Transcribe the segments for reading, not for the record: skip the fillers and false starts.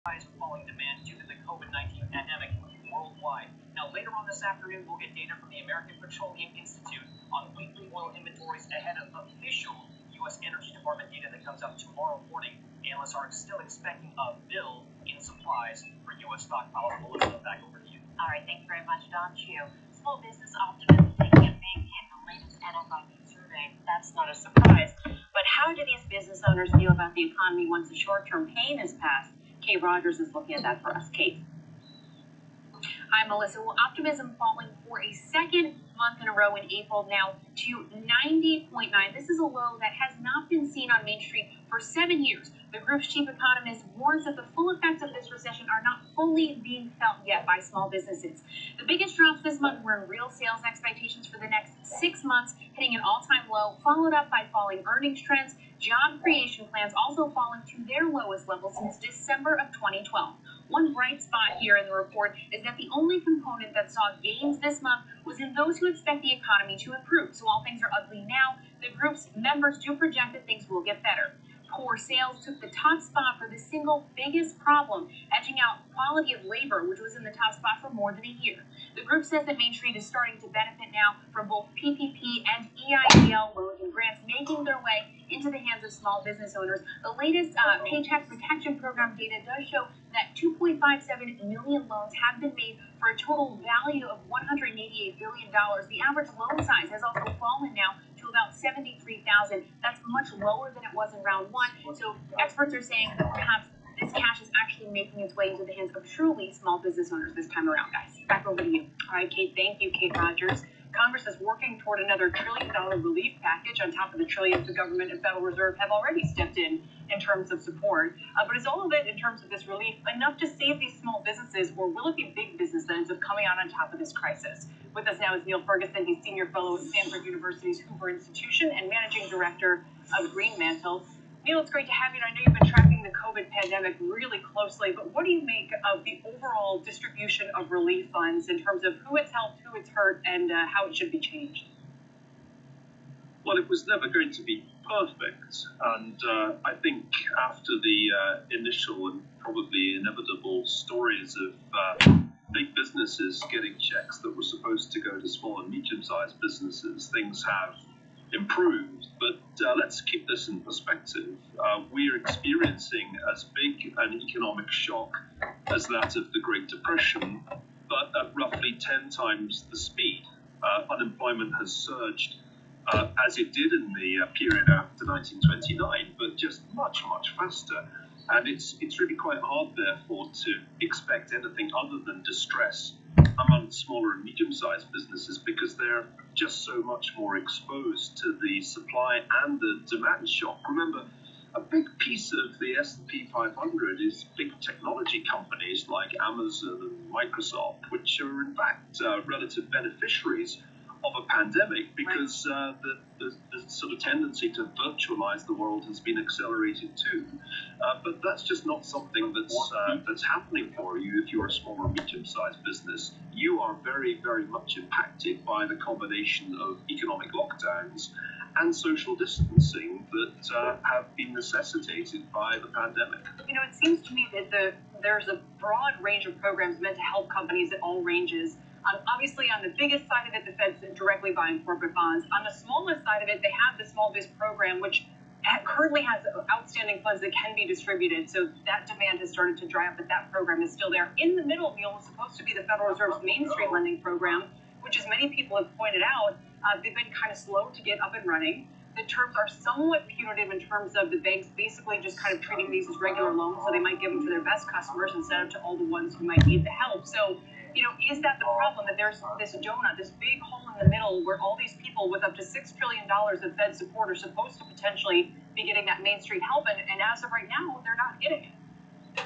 falling demand due to the COVID-19 pandemic worldwide. Now, later on this afternoon, we'll get data from the American Petroleum Institute on weekly oil inventories ahead of official U.S. Energy Department data that comes out tomorrow morning. Analysts are still expecting a build in supplies for U.S. stockpiles. Melissa, back over to you. All right, thanks very much, Don Chu. Small business optimism taking a big hit in the latest NFIB survey. That's not a surprise. But how do these business owners feel about the economy once the short-term pain is passed? Kate Rogers is looking at that for us. Kate. Hi, Melissa. Well, optimism falling for a second month in a row in April now to 90.9. This is a low that has not been seen on Main Street for 7 years. The group's chief economist warns that the full effects of this recession are not fully being felt yet by small businesses. The biggest drops this month were in real sales expectations for the next 6 months, hitting an all-time low, followed up by falling earnings trends. Job creation plans also falling to their lowest level since December of 2012. One bright spot here in the report is that the only component that saw gains this month was in those who expect the economy to improve. So while things are ugly now, the group's members do project that things will get better. Poor sales took the top spot for the single biggest problem, edging out quality of labor, which was in the top spot for more than a year. The group says that Main Street is starting to benefit now from both PPP and EIDL loans and grants making their way into the hands of small business owners. The latest Paycheck Protection Program data does show that 2.57 million loans have been made for a total value of $188 billion. The average loan size has also fallen now to about $73,000. That's much lower than it was in round one. So experts are saying that perhaps this cash is actually making its way into the hands of truly small business owners this time around, guys. Back over to you. All right, Kate. Thank you, Kate Rogers. Congress is working toward another $1 trillion relief package on top of the trillions the government and Federal Reserve have already stepped in terms of support. But is all of it, in terms of this relief, enough to save these small businesses, or will it be big business that ends up coming out on top of this crisis? With us now is Neil Ferguson. He's Senior Fellow at Stanford University's Hoover Institution and Managing Director of Greenmantle. Neil, it's great to have you. And I know you've been tracking the COVID pandemic really closely, but what do you make of the overall distribution of relief funds in terms of who it's helped, who it's hurt, and how it should be changed? Well, it was never going to be perfect, and I think after the initial and probably inevitable stories of big businesses getting checks that were supposed to go to small and medium-sized businesses, things have improved. But let's keep this in perspective. We're experiencing as big an economic shock as that of the Great Depression, but at roughly 10 times the speed. Unemployment has surged as it did in the period after 1929, but just much, much faster. And it's really quite hard, therefore, to expect anything other than distress among smaller and medium-sized businesses, because they're just so much more exposed to the supply and the demand shock. Remember, a big piece of the S&P 500 is big technology companies like Amazon and Microsoft, which are in fact relative beneficiaries of a pandemic, because the sort of tendency to virtualize the world has been accelerated too. But that's just not something that's happening for you if you're a small or medium-sized business. You are very, very much impacted by the combination of economic lockdowns and social distancing that have been necessitated by the pandemic. You know, it seems to me that there's a broad range of programs meant to help companies at all ranges. Obviously, on the biggest side of it, the Fed's directly buying corporate bonds. On the smallest side of it, they have the Small Biz Program, which currently has outstanding funds that can be distributed. So that demand has started to dry up, but that program is still there. In the middle, Neil, is supposed to be the Federal Reserve's Main Street Lending Program, which, as many people have pointed out, they've been kind of slow to get up and running. The terms are somewhat punitive in terms of the banks basically just kind of treating these as regular loans, so they might give them to their best customers instead of to all the ones who might need the help. So, you know, is that the problem, that there's this donut, this big hole in the middle where all these people with up to $6 trillion of Fed support are supposed to potentially be getting that Main Street help, and as of right now, they're not getting it?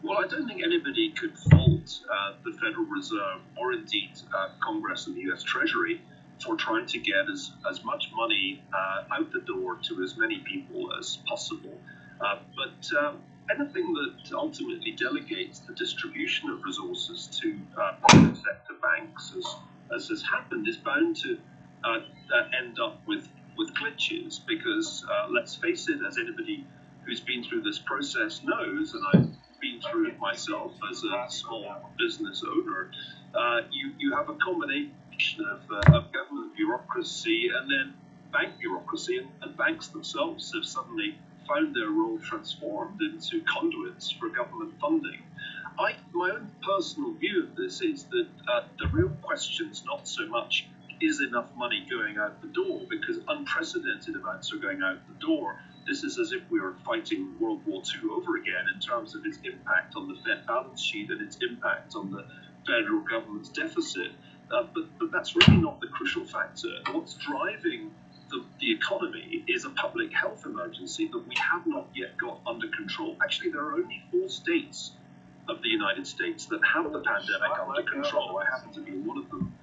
Well, I don't think anybody could fault the Federal Reserve or indeed Congress and the U.S. Treasury for trying to get as much money out the door to as many people as possible. But anything that ultimately delegates the distribution of resources to private sector banks, as has happened, is bound to end up with glitches, because let's face it, as anybody who's been through this process knows, and myself as a small business owner, you have a combination of government bureaucracy and then bank bureaucracy, and banks themselves have suddenly found their role transformed into conduits for government funding. My own personal view of this is that the real question is not so much is enough money going out the door, because unprecedented amounts are going out the door. This is as if we were fighting World War II over again in terms of its impact on the Fed balance sheet and its impact on the federal government's deficit. But that's really not the crucial factor. What's driving the economy is a public health emergency that we have not yet got under control. Actually, there are only 4 states of the United States that have the pandemic under control. I happen to be in one of them,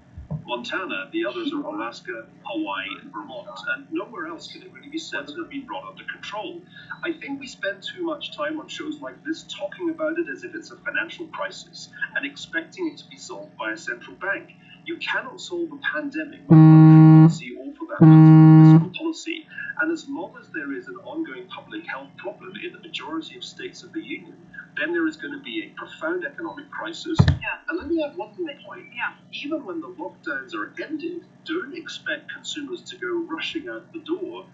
Montana. The others are Alaska, Hawaii, and Vermont. And nowhere else can it really be said to have been brought under control. I think we spend too much time on shows like this talking about it as if it's a financial crisis and expecting it to be solved by a central bank. You cannot solve a pandemic with monetary policy or, for that matter, fiscal policy. And as long as there is an ongoing public health problem in the majority of states of the Union, then there is going to be a profound economic crisis. And let me add one more point. Even when the lockdowns are ended, don't expect consumers to go rushing out the door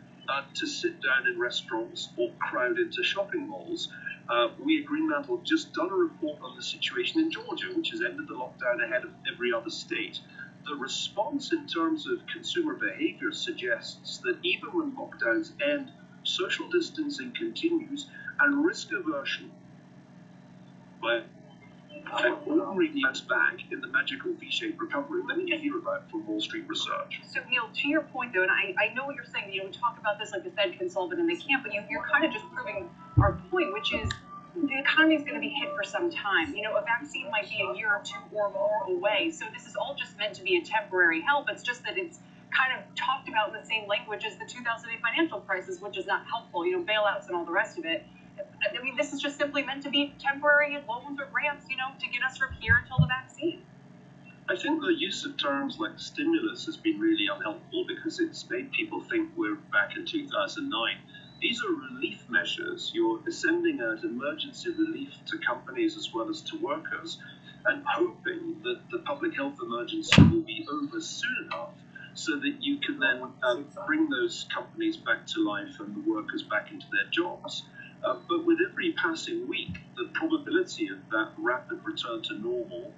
to sit down in restaurants or crowd into shopping malls. We at Greenmantle have just done a report on the situation in Georgia, which has ended the lockdown ahead of every other state. The response in terms of consumer behavior suggests that even when lockdowns end, social distancing continues and risk aversion by ordinary bounce back in the magical V-shaped recovery that you hear about from Wall Street research. So, Neil, to your point, though, and I know what you're saying, we talk about this like the Fed can solve it and they can't, but you're kind of just proving our point, which is the economy is going to be hit for some time. A vaccine might be a year or 2 or more away. So this is all just meant to be a temporary help. It's just that it's kind of talked about in the same language as the 2008 financial crisis, which is not helpful, bailouts and all the rest of it. I mean, this is just simply meant to be temporary loans or grants, to get us from here until the vaccine. I think the use of terms like stimulus has been really unhelpful because it's made people think we're back in 2009. These are relief measures. You're sending out emergency relief to companies as well as to workers and hoping that the public health emergency will be over soon enough so that you can then bring those companies back to life and the workers back into their jobs. But with every passing week, the probability of that rapid return to normal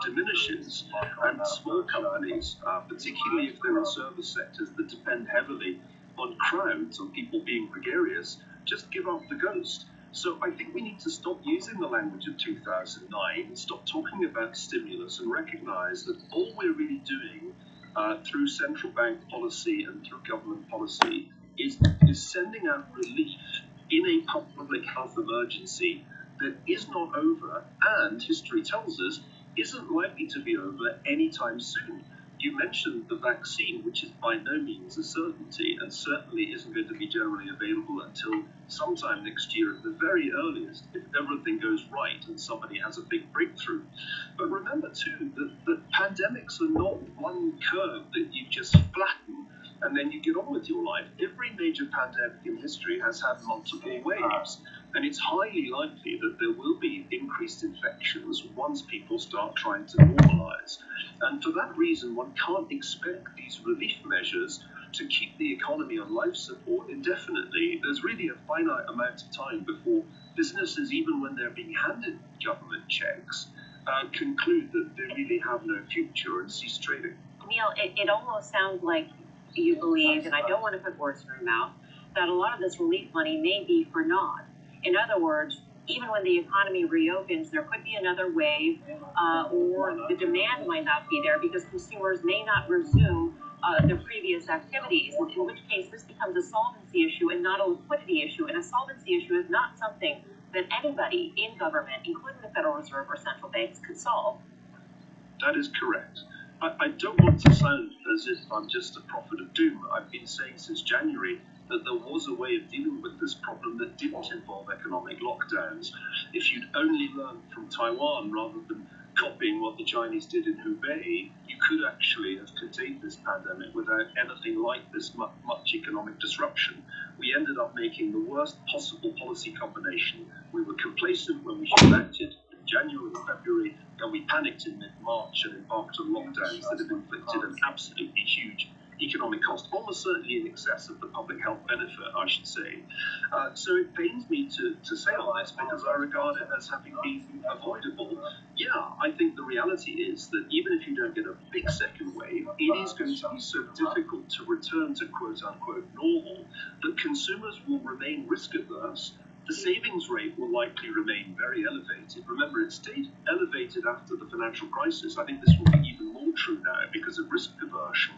diminishes. And small companies, particularly if they're in service sectors that depend heavily on crowds, on people being gregarious, just give up the ghost. So I think we need to stop using the language of 2009, stop talking about stimulus, and recognize that all we're really doing through central bank policy and through government policy is sending out relief in a public health emergency that is not over, and history tells us isn't likely to be over anytime soon. You mentioned the vaccine, which is by no means a certainty and certainly isn't going to be generally available until sometime next year at the very earliest, if everything goes right and somebody has a big breakthrough. But remember too that pandemics are not one curve that you just flatten and then you get on with your life. Every major pandemic in history has had multiple waves, and it's highly likely that there will be increased infections once people start trying to normalize. And for that reason, one can't expect these relief measures to keep the economy on life support indefinitely. There's really a finite amount of time before businesses, even when they're being handed government checks, conclude that they really have no future and cease trading. Neil, it almost sounds like you believe, and I don't want to put words in your mouth, that a lot of this relief money may be for naught. In other words, even when the economy reopens, there could be another wave, or the demand might not be there because consumers may not resume their previous activities, in which case this becomes a solvency issue and not a liquidity issue. And a solvency issue is not something that anybody in government, including the Federal Reserve or central banks, could solve. That is correct. I don't want to sound as if I'm just a prophet of doom. I've been saying since January that there was a way of dealing with this problem that didn't involve economic lockdowns. If you'd only learned from Taiwan rather than copying what the Chinese did in Hubei, you could actually have contained this pandemic without anything like this much economic disruption. We ended up making the worst possible policy combination. We were complacent when we should have acted January and February, and we panicked in mid-March and embarked on lockdowns that have inflicted an absolutely huge economic cost, almost certainly in excess of the public health benefit, I should say. So it pains me to say all this because I regard it as having been avoidable. Yeah, I think the reality is that even if you don't get a big second wave, it is going to be so difficult to return to quote-unquote normal that consumers will remain risk-averse. The savings rate will likely remain very elevated. Remember, it stayed elevated after the financial crisis. I think this will be even more true now because of risk aversion.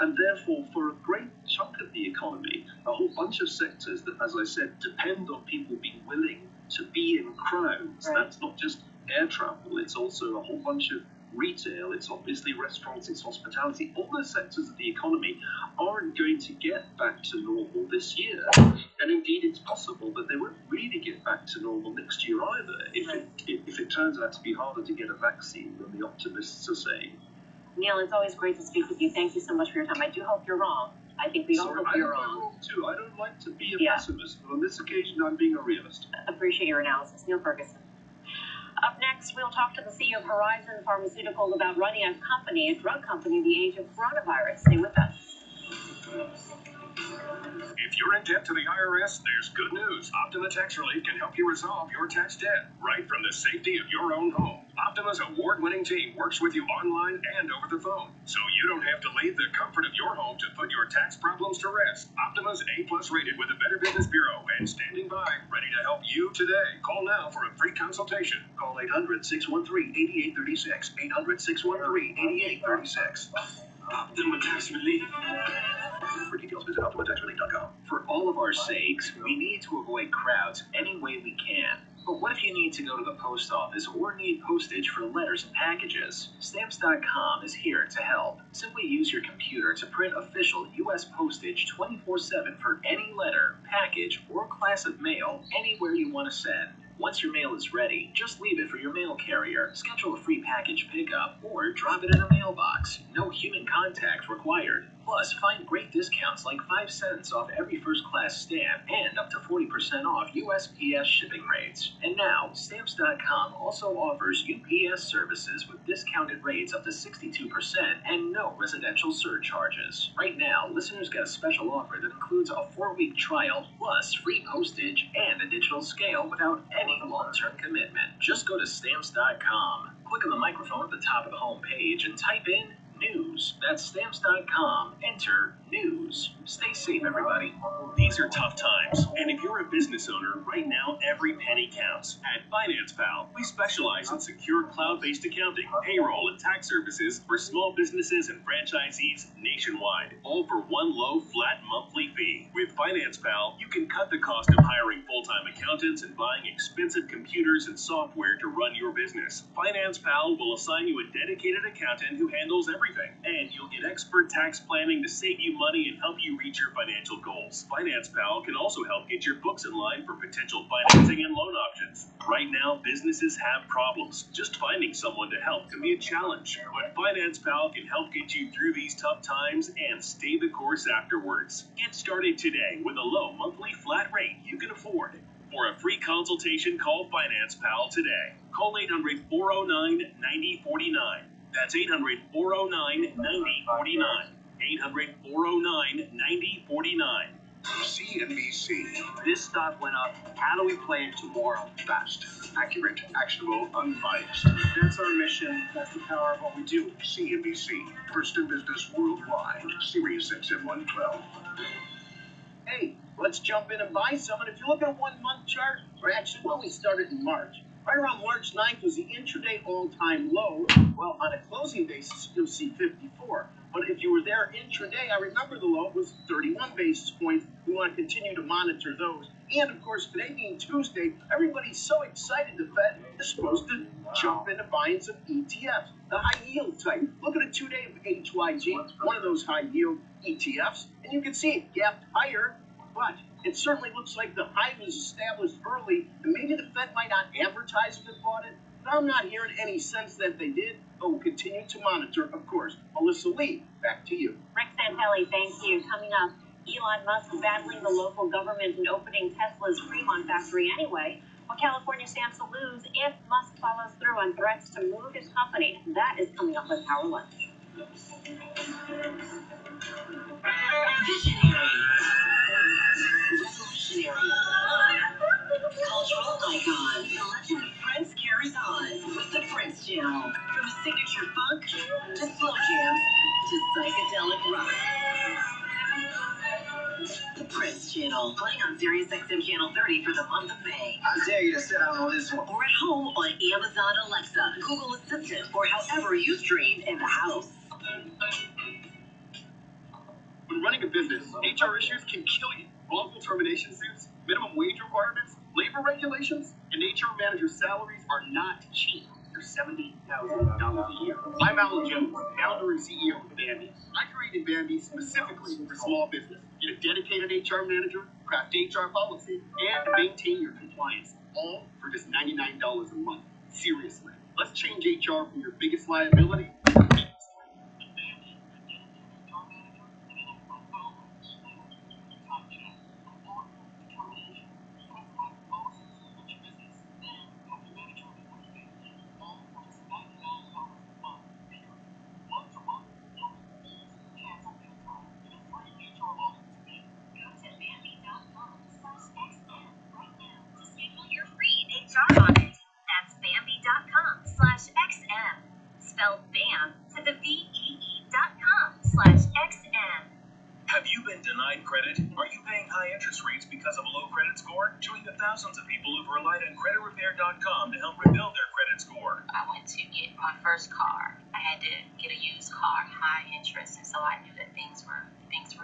And therefore, for a great chunk of the economy, a whole bunch of sectors that, as I said, depend on people being willing to be in crowds. Right. That's not just air travel, it's also a whole bunch of retail, it's obviously restaurants, it's hospitality. All those sectors of the economy aren't going to get back to normal this year. And indeed, it's possible that they won't really get back to normal next year either, if it turns out to be harder to get a vaccine than the optimists are saying. Neil, it's always great to speak with you. Thank you so much for your time. I do hope you're wrong. I think we all hope you're wrong. Too. I don't like to be a pessimist, but on this occasion, I'm being a realist. Appreciate your analysis. Neil Ferguson. Up next, we'll talk to the CEO of Horizon Pharmaceuticals about running a drug company, in the age of coronavirus. Stay with us. If you're in debt to the IRS, there's good news. Optima Tax Relief can help you resolve your tax debt right from the safety of your own home. Optima's award-winning team works with you online and over the phone, so you don't have to leave the comfort of your home to put your tax problems to rest. Optima's A+ rated with the Better Business Bureau and standing by, ready to help you today. Call now for a free consultation. Call 800-613-8836. 800-613-8836. Optima Tax Relief. For details, visit OptimaTaxRelief.com. For all of our sakes, we need to avoid crowds any way we can. But what if you need to go to the post office or need postage for letters and packages? Stamps.com is here to help. Simply use your computer to print official U.S. postage 24/7 for any letter, package, or class of mail anywhere you want to send. Once your mail is ready, just leave it for your mail carrier, schedule a free package pickup, or drop it in a mailbox. No human contact required. Plus, find great discounts like 5 cents off every first-class stamp and up to 40% off USPS shipping rates. And now, Stamps.com also offers UPS services with discounted rates up to 62% and no residential surcharges. Right now, listeners get a special offer that includes a 4-week trial plus free postage and a digital scale without any long-term commitment. Just go to Stamps.com, click on the microphone at the top of the home page, and type in news. That's Stamps.com. Enter news. Stay safe, everybody. These are tough times, and if you're a business owner, right now every penny counts. At FinancePal, we specialize in secure cloud-based accounting, payroll, and tax services for small businesses and franchisees nationwide, all for one low, flat monthly fee. With FinancePal, you can cut the cost of hiring full-time accountants and buying expensive computers and software to run your business. FinancePal will assign you a dedicated accountant who handles everything, and you'll get expert tax planning to save you money and help you reach your financial goals. FinancePal can also help get your books in line for potential financing and loan options. Right now, businesses have problems. Just finding someone to help can be a challenge, but FinancePal can help get you through these tough times and stay the course afterwards. Get started today with a low monthly flat rate you can afford. For a free consultation, call FinancePal today. Call 800-409-9049. That's 800-409-9049. 800-409-9049. CNBC. This stock went up. How do we play it tomorrow? Fast, accurate, actionable, unbiased. That's our mission. That's the power of what we do. CNBC. First in business worldwide. Series XM112. Hey, let's jump in and buy some. And if you look at a 1-month chart, or actually, well, we started in March. Right around March 9th was the intraday all-time low. Well, on a closing basis, you'll see 54. But if you were there intraday, I remember the low was 31 basis points. We want to continue to monitor those. And, of course, today being Tuesday, everybody's so excited the Fed is supposed to jump into buying some ETFs, the high-yield type. Look at a 2-day of HYG, one of those high-yield ETFs, and you can see it gapped higher. But it certainly looks like the high was established early, and maybe the Fed might not advertise if it bought it. But I'm not hearing any sense that they did, but we'll continue to monitor, of course. Melissa Lee, back to you. Rick Santelli, thank you. Coming up, Elon Musk battling the local government and opening Tesla's Fremont factory anyway. What California stands to lose if Musk follows through on threats to move his company. That is coming up with Power Lunch. Visionary. Revolutionary. Cultural icon. The legend of Prince carries on with the Prince Channel. From signature funk to slow jams to psychedelic rock. The Prince Channel, playing on SiriusXM Channel 30 for the month of May. I dare you to sit down on this one. Or at home on Amazon Alexa, Google Assistant, or however you stream in the house. When running a business, HR issues can kill you. Wrongful termination suits, minimum wage requirements, labor regulations, and HR managers' salaries are not cheap. They're $70,000 a year. I'm Alan Jones, founder and CEO of Bambi. I created Bambi specifically for small business. Get a dedicated HR manager, craft HR policy, and maintain your compliance, all for just $99 a month. Seriously, let's change HR from your biggest liability. That's Bambi.com/XM. Spelled BAM to the VEE.com/XM. Have you been denied credit? Are you paying high interest rates because of a low credit score? Join the thousands of people who've relied on CreditRepair.com to help rebuild their credit score. I went to get my first car. I had to get a used car, high interest, and so I knew that things were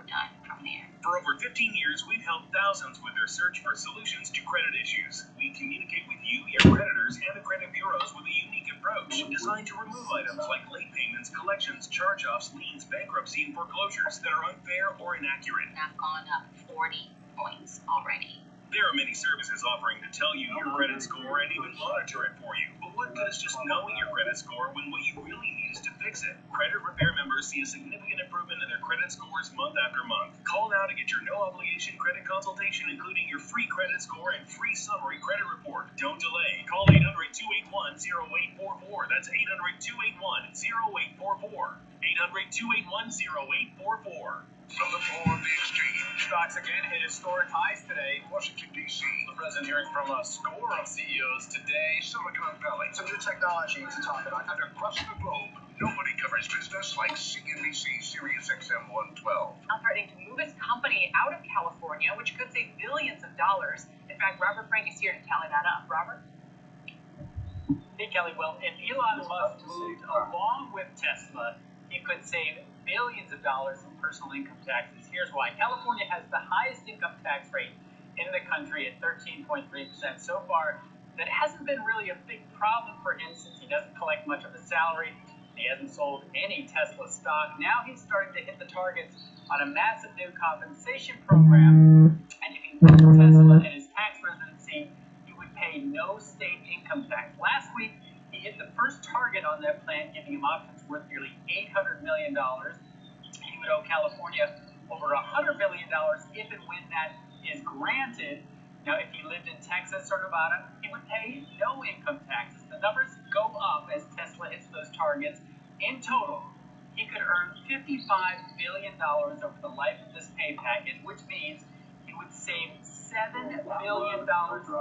done from there. For over 15 years, we've helped thousands with their search for solutions to credit issues. We communicate with you, your creditors, and the credit bureaus with a unique approach designed to remove items like late payments, collections, charge-offs, liens, bankruptcy, and foreclosures that are unfair or inaccurate. I've gone up 40 points already. There are many services offering to tell you your credit score and even monitor it for you. But what good is just knowing your credit score when what you really need is to fix it? Credit Repair members see a significant improvement in their credit scores month after month. Call now to get your no-obligation credit consultation, including your free credit score and free summary credit report. Don't delay. Call 800-281-0844. That's 800-281-0844. 800-281-0844. From the floor of the exchange. Stocks again hit historic highs today. Washington, D.C. The president hearing from a score of CEOs today. Silicon Valley. Some new technology to talk about. And across the globe, nobody covers business like CNBC SiriusXM 112. Now threatening to move his company out of California, which could save billions of dollars. In fact, Robert Frank is here to tally that up. Robert? Hey, Kelly. Well, if Elon Musk moved along with Tesla, it could save billions of dollars in personal income taxes. Here's why. California has the highest income tax rate in the country at 13.3% so far. That hasn't been really a big problem for him since he doesn't collect much of a salary. He hasn't sold any Tesla stock. Now he's starting to hit the targets on a massive new compensation program. And if he left Tesla and his tax residency, he would pay no state income tax. Last week, he hit the first target on that plan, giving him options worth nearly $800 million. He would owe California over $100 million if and when that is granted. Now, if he lived in Texas or Nevada, he would pay no income taxes. The numbers go up as Tesla hits those targets. In total, he could earn $55 billion over the life of this pay package, which means he would save $7 billion in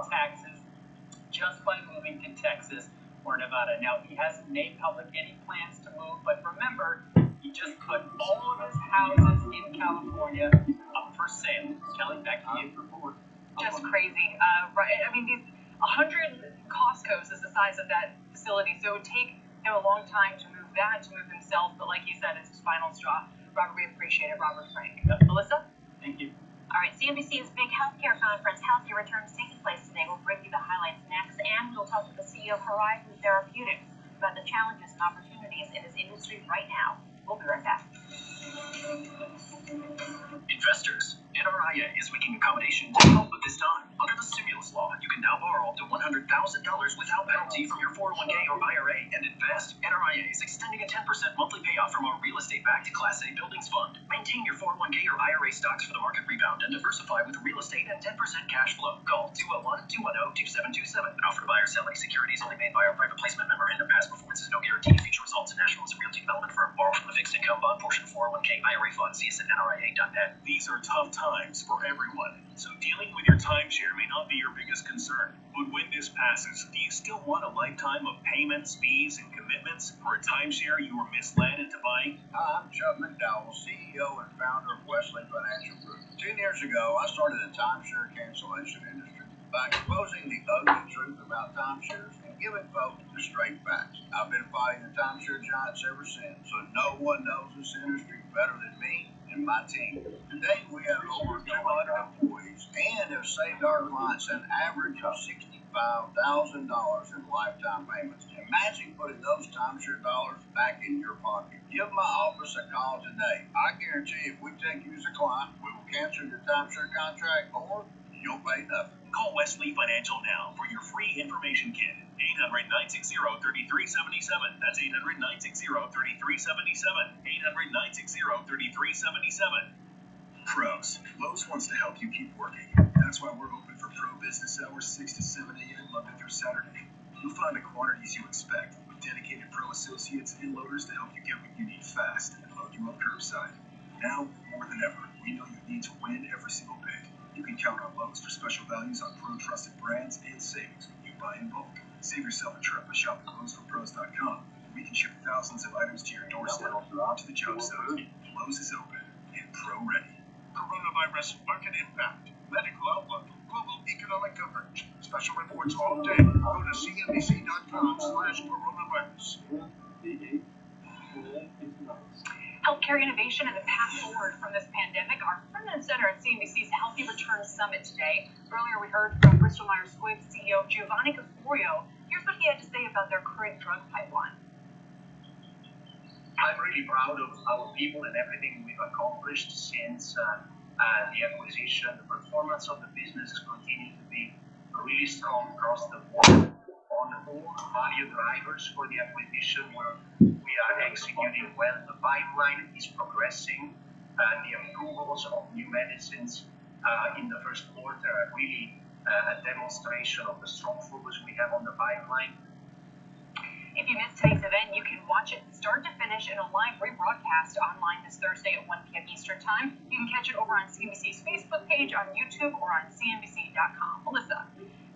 taxes just by moving to Texas or Nevada. Now, he hasn't made public any plans to move, but remember, he just put all of his houses in California up for sale. Kelly, back to you. Just crazy. Right. I mean, these 100 Costco's is the size of that facility, so it would take him a long time to move that, to move himself, but like he said, it's his final straw. Robert, we appreciate it. Robert Frank. Melissa? Thank you. All right, CNBC's big healthcare conference, Healthy Returns, taking place today. We'll bring you the highlights next, and we'll talk with the CEO of Horizon Therapeutics about the challenges and opportunities in this industry right now. We'll be right back. Investors, NRIA is making accommodation to help with this time. Under the stimulus law, you can now borrow up to $100,000 without penalty from your 401k or IRA and invest. NRIA is extending a 10% monthly payoff from our real estate-backed Class A buildings fund. Maintain your 401k or IRA stocks for the market rebound and diversify with real estate and 10% cash flow. Call 201-210-2727. Offer to buy or sell any securities only made by our private placement memorandum. Past performance is no guarantee of future results. National is a realty development firm. Borrow from the fixed income bond portion of 401k IRA fund. See us at NRIA.net. These are tough times for everyone, so dealing with your timeshare may not be your biggest concern. But when this passes, do you still want a lifetime of payments, fees, and commitments for a timeshare you were misled into buying? Hi, I'm Chuck McDowell, CEO and founder of Wesley Financial Group. 10 years ago, I started the timeshare cancellation industry by exposing the ugly truth about timeshares and giving folks the straight facts. I've been fighting the timeshare giants ever since, so no one knows this industry better than me and my team. Today, we have over 200 employees and have saved our clients an average of $65,000 in lifetime payments. Imagine putting those timeshare dollars back in your pocket. Give my office a call today. I guarantee if we take you as a client, we will cancel your timeshare contract or you'll pay nothing. Call Wesley Financial now for your free information kit. 800-960-3377. That's 800-960-3377. 800-960-3377. Pros. Lowe's wants to help you keep working. That's why we're open for pro business hours 6 to 7 a.m. Monday through Saturday. You'll find the quantities you expect with dedicated pro associates and loaders to help you get what you need fast and load you up curbside. Now, more than ever, we know you need to win every single bid. You can count on Lowe's for special values on pro-trusted brands and savings when you buy in bulk. Save yourself a trip by shopping Lowe'sForPros.com. We can ship thousands of items to your doorstep or to the job site. Lowe's is open and pro-ready. Coronavirus market impact, medical outlook, global economic coverage. Special reports all day. Go to cnbc.com/coronavirus. Healthcare innovation and the path forward from this pandemic are front and center at CNBC's Healthy Returns Summit today. Earlier, we heard from Bristol Myers Squibb CEO Giovanni Caforio. Here's what he had to say about their current drug pipeline. I'm really proud of our people and everything we've accomplished since the acquisition. The performance of the business continues to be really strong across the board. On all value drivers for the acquisition, we are executing well. The pipeline is progressing. The approvals of new medicines in the first quarter are really a demonstration of the strong focus we have on the pipeline. If you missed today's event, you can watch it start to finish in a live rebroadcast online this Thursday at 1 p.m. Eastern Time. You can catch it over on CNBC's Facebook page, on YouTube, or on CNBC.com. Melissa.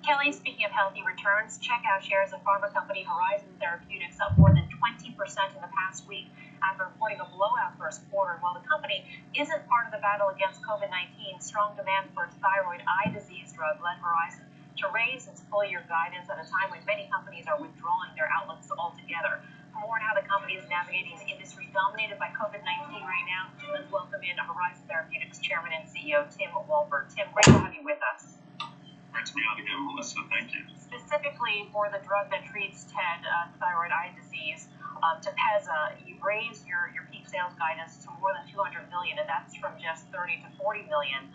Kelly, speaking of healthy returns, check out shares of pharma company Horizon Therapeutics up more than 20% in the past week after reporting a blowout first quarter. While the company isn't part of the battle against COVID-19, strong demand for its thyroid eye disease drug led Horizon to raise its full-year guidance at a time when many companies are withdrawing their outlooks altogether. For more on how the company is navigating an industry dominated by COVID-19 right now, let's welcome in Horizon Therapeutics Chairman and CEO Tim Walberg. Tim, great to have you with us. Great to be on again, Melissa. Thank you. Specifically for the drug that treats TED, thyroid eye disease, Tepezza, you've raised your peak sales guidance to more than $200 million, and that's from just $30 to $40 million.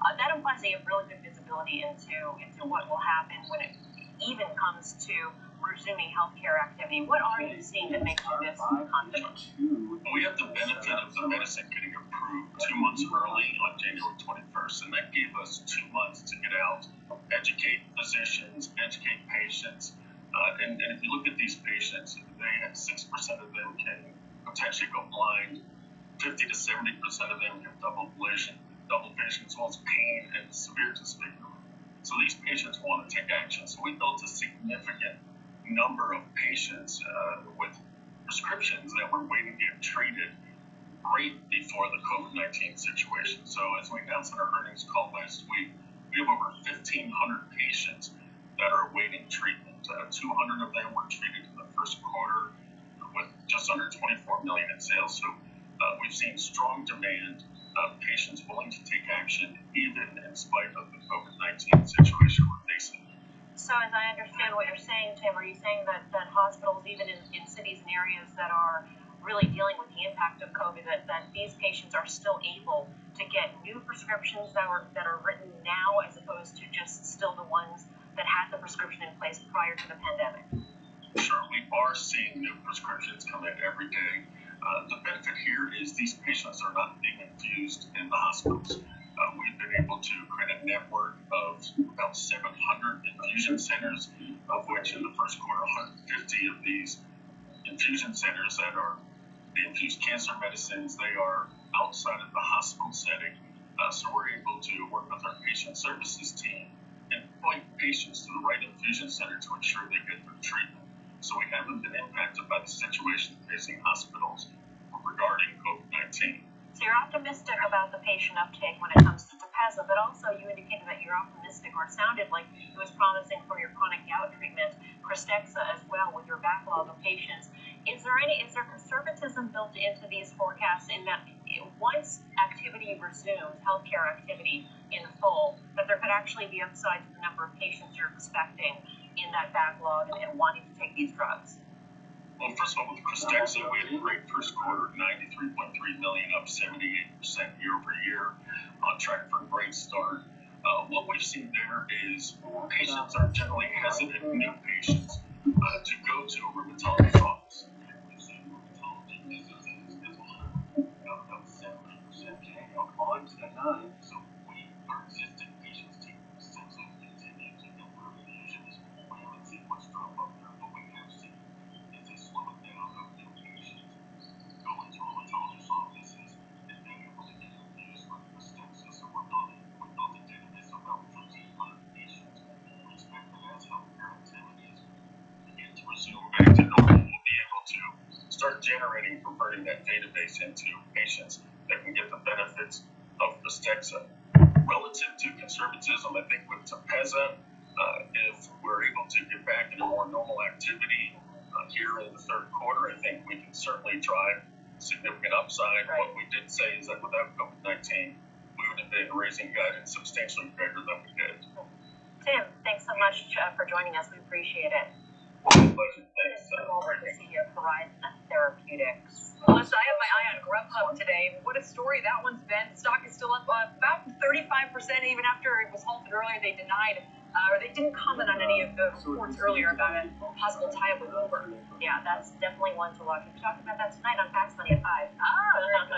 That implies they have really good visibility into what will happen when it even comes to resuming healthcare activity. What are you seeing that makes you this confident? We have the benefit of the medicine getting approved 2 months early on January 21st, and that gave us 2 months to get out, educate physicians, educate patients. And if you look at these patients, they had 6% of them can potentially go blind, 50 to 70% of them have double vision, as well as pain and severe disfigurement. So these patients want to take action. So we built a significant number of patients with prescriptions that were waiting to get treated right before the COVID-19 situation. So as we announced in our earnings call last week, we have over 1,500 patients that are awaiting treatment. 200 of them were treated in the first quarter with just under $24 million in sales. So we've seen strong demand of patients willing to take action even in spite of the COVID-19 situation we're facing. So as I understand what you're saying, Tim, are you saying that hospitals, even in cities and areas that are really dealing with the impact of COVID, that these patients are still able to get new prescriptions that are written now as opposed to just still the ones that had the prescription in place prior to the pandemic? Sure, we are seeing new prescriptions come in every day. The benefit here is these patients are not being infused in the hospitals. We've been able to create a network of about 700 infusion centers, of which in the first quarter, 150 of these infusion centers that are they infuse cancer medicines, they are outside of the hospital setting. So we're able to work with our patient services team and point patients to the right infusion center to ensure they get their treatment. So we haven't been impacted by the situation facing hospitals regarding COVID-19. So you're optimistic about the patient uptake when it comes to Tepezza, but also you indicated that you're optimistic, or it sounded like it was promising for your chronic gout treatment, Krystexxa, as well, with your backlog of patients. Is there conservatism built into these forecasts in that once activity resumes, healthcare activity in full, that there could actually be upside to the number of patients you're expecting in that backlog and wanting to take these drugs? Well, first of all, with Krystexxa, we had a great first quarter, $93.3 million, up 78% year over year, on track for a great start. What we've seen there is patients are generally hesitant, new patients, to go to a rheumatologist's office. We've seen rheumatology visits and schedule about 70% on to the 9. So our existing patients take essentially continue to get their infusions. We haven't seen much drop off there, but we have seen it's a slowing down of new patients going to rheumatologist's offices and being able to get infused with Krystexxa. So we're building a database of about 1,500 patients. We expect that as healthcare activities begin to resume back to normal, we'll be able to start converting that database into patients that can get the benefits of Krystexxa. Relative to conservatism, I think with Tepezza, if we're able to get back into more normal activity here in the third quarter, I think we can certainly drive significant upside. Right. What we did say is that without COVID-19, we would have been raising guidance substantially bigger than we did. Tim, thanks so much for joining us. We appreciate it. My pleasure. Thanks. Over to see you, Horizon Therapeutics. Melissa, I have my eye on Grubhub today. What a story that one's been. Stock is still up about 35%, even after it was halted earlier. They denied, or they didn't comment on any of the reports earlier about a possible tie-up with Uber. Yeah, that's definitely one to watch. We're talking about that tonight on Fast Money at 5.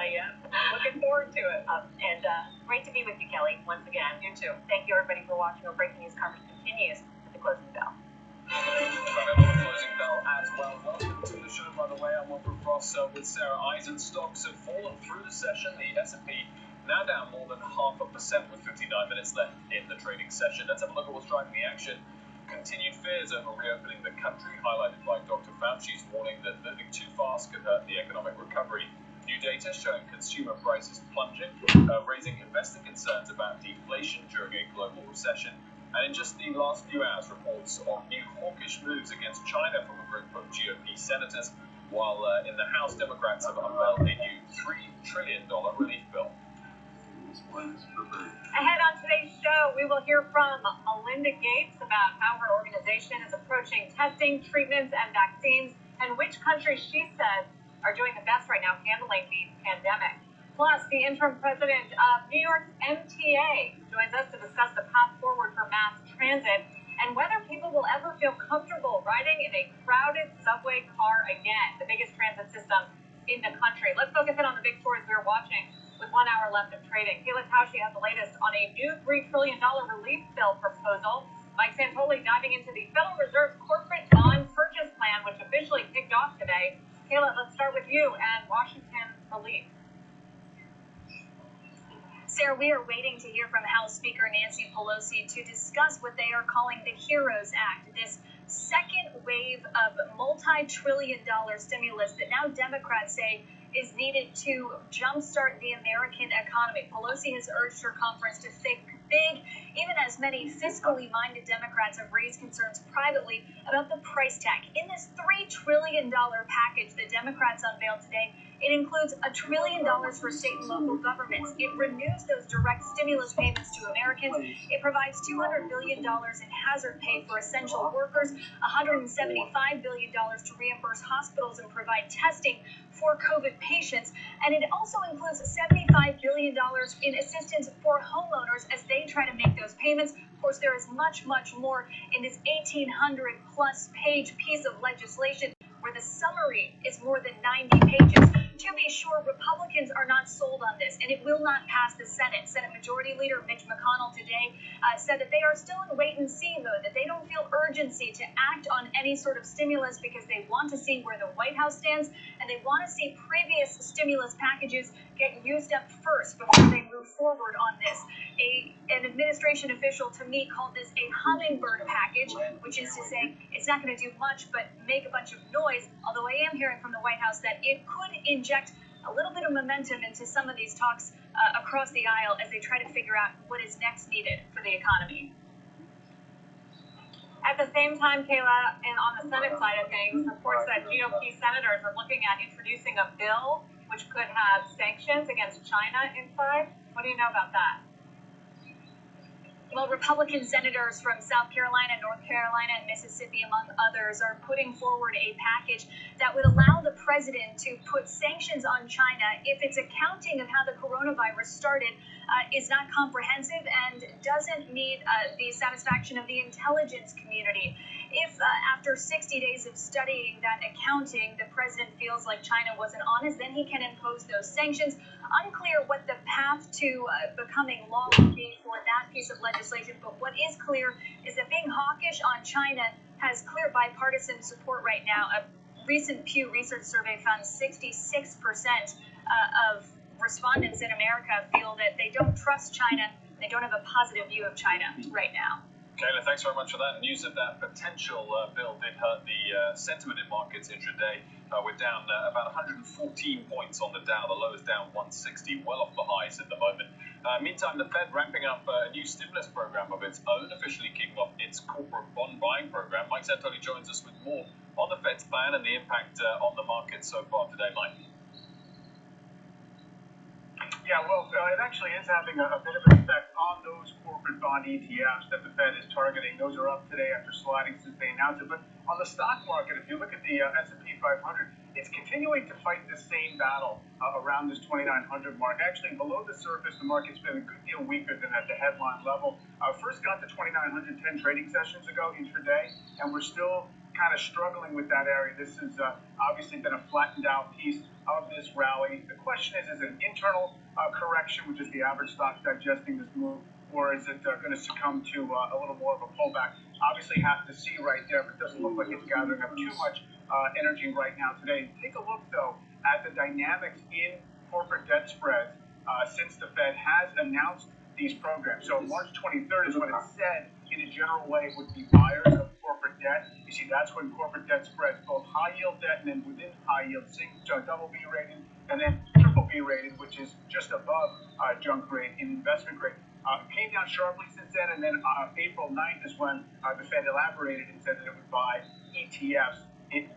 Yeah. Looking forward to it. And great to be with you, Kelly, once again. You too. Thank you, everybody, for watching. Our breaking news coverage continues with the closing bell. Closing bell as well. Welcome to the show, by the way. I'm Wilfred Frost with Sarah Eisen. Stocks have fallen through the session. The S&P now down more than 0.5% with 59 minutes left in the trading session. Let's have a look at what's driving the action. Continued fears over reopening the country, highlighted by Dr. Fauci's warning that moving too fast could hurt the economic recovery. New data showing consumer prices plunging, raising investor concerns about deflation during a global recession. And in just the last few hours, reports of new hawkish moves against China from a group of GOP senators, while in the House, Democrats have unveiled a new $3 trillion relief bill. Ahead on today's show, we will hear from Melinda Gates about how her organization is approaching testing, treatments, and vaccines, and which countries she says are doing the best right now handling the pandemic. Plus, the interim president of New York's MTA joins us to discuss the path forward for mass transit and whether people will ever feel comfortable riding in a crowded subway car again, the biggest transit system in the country. Let's focus in on the big stories we're watching with 1 hour left of trading. Kayla Tausche has the latest on a new $3 trillion relief bill proposal. Mike Santoli diving into the Federal Reserve's corporate bond purchase plan, which officially kicked off today. Kayla, let's start with you and Washington's relief. Sarah, we are waiting to hear from House Speaker Nancy Pelosi to discuss what they are calling the HEROES Act, this second wave of multi-trillion-dollar stimulus that now Democrats say is needed to jumpstart the American economy. Pelosi has urged her conference to think big, even as many fiscally minded Democrats have raised concerns privately about the price tag. In this $3 trillion package that Democrats unveiled today, It includes $1 trillion for state and local governments. It renews those direct stimulus payments to Americans. It provides $200 billion in hazard pay for essential workers, $175 billion to reimburse hospitals and provide testing for COVID patients. And it also includes $75 billion in assistance for homeowners as they try to make those payments. Of course, there is much, much more in this 1,800-plus page piece of legislation, where the summary is more than 90 pages. To be sure, Republicans are not sold on this, and it will not pass the Senate. Senate Majority Leader Mitch McConnell today said that they are still in wait-and-see mode, that they don't feel urgency to act on any sort of stimulus because they want to see where the White House stands, and they want to see previous stimulus packages get used up first before they move forward on this. An administration official to me called this a hummingbird package, which is to say it's not going to do much but make a bunch of noise, although I am hearing from the White House that it could inject a little bit of momentum into some of these talks across the aisle as they try to figure out what is next needed for the economy. At the same time, Kayla, and on the Senate side of things, reports that GOP senators are looking at introducing a bill which could have sanctions against China inside. What do you know about that? Well, Republican senators from South Carolina, North Carolina, and Mississippi, among others, are putting forward a package that would allow the president to put sanctions on China if its accounting of how the coronavirus started is not comprehensive and doesn't meet the satisfaction of the intelligence community. If after 60 days of studying that accounting, the president feels like China wasn't honest, then he can impose those sanctions. Unclear what the path to becoming law would be for that piece of legislation, but what is clear is that being hawkish on China has clear bipartisan support right now. A recent Pew Research survey found 66% of respondents in America feel that they don't trust China, they don't have a positive view of China right now. Kayla, thanks very much for that. News of that potential bill did hurt the sentiment in markets intraday. We're down about 114 points on the Dow. The low is down 160, well off the highs at the moment. Meantime, the Fed ramping up a new stimulus program of its own, officially kicking off its corporate bond buying program. Mike Santoli joins us with more on the Fed's plan and the impact on the market so far today, Mike. Yeah, well, it actually is having a bit of an effect on those corporate bond ETFs that the Fed is targeting. Those are up today after sliding since they announced it. But on the stock market, if you look at the S&P 500, it's continuing to fight the same battle around this 2,900 mark. Actually, below the surface, the market's been a good deal weaker than at the headline level. First got to 2,910 trading sessions ago intraday, and we're still kind of struggling with that area. This has obviously been a flattened out piece of this rally. The question is it an internal correction, which is the average stock digesting this move, or is it going to succumb to a little more of a pullback? Obviously have to see right there, but it doesn't look like it's gathering up too much energy right now today. Take a look, though, at the dynamics in corporate debt spreads since the Fed has announced these programs. So March 23rd is when it said, in a general way, would be buyers of corporate debt. You see, that's when corporate debt spreads, both high yield debt and then within high yield, double B rated, and then triple B rated, which is just above junk grade in investment grade. Came down sharply since then, and then April 9th is when the Fed elaborated and said that it would buy ETFs,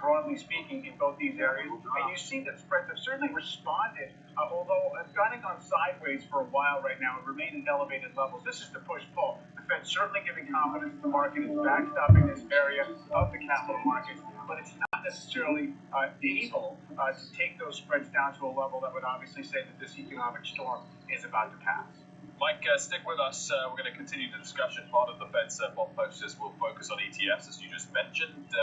broadly speaking, in both these areas. And you see that spreads have certainly responded, although it's gone sideways for a while right now and remain at elevated levels. This is the push-pull. The Fed's certainly giving confidence to the market. It's backstopping this area of the capital markets, but it's not necessarily able to take those spreads down to a level that would obviously say that this economic storm is about to pass. Mike, stick with us. We're going to continue the discussion. Part of the Fed's bond purchases will focus on ETFs, as you just mentioned.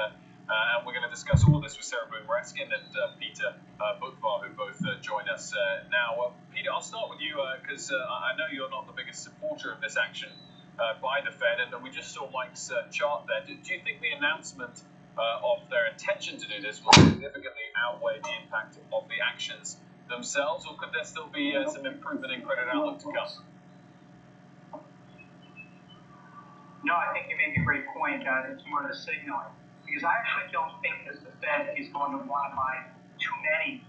And we're going to discuss all of this with Sarah Boone-Raskin and Peter Boockvar, who both join us now. Peter, I'll start with you because I know you're not the biggest supporter of this action by the Fed, and we just saw Mike's chart there. Do you think the announcement of their intention to do this will significantly outweigh the impact of the actions themselves, or could there still be some improvement in credit outlook to come? No, I think you make a great point. It's more of the signaling. Because I actually don't think that the Fed is going to want to buy too many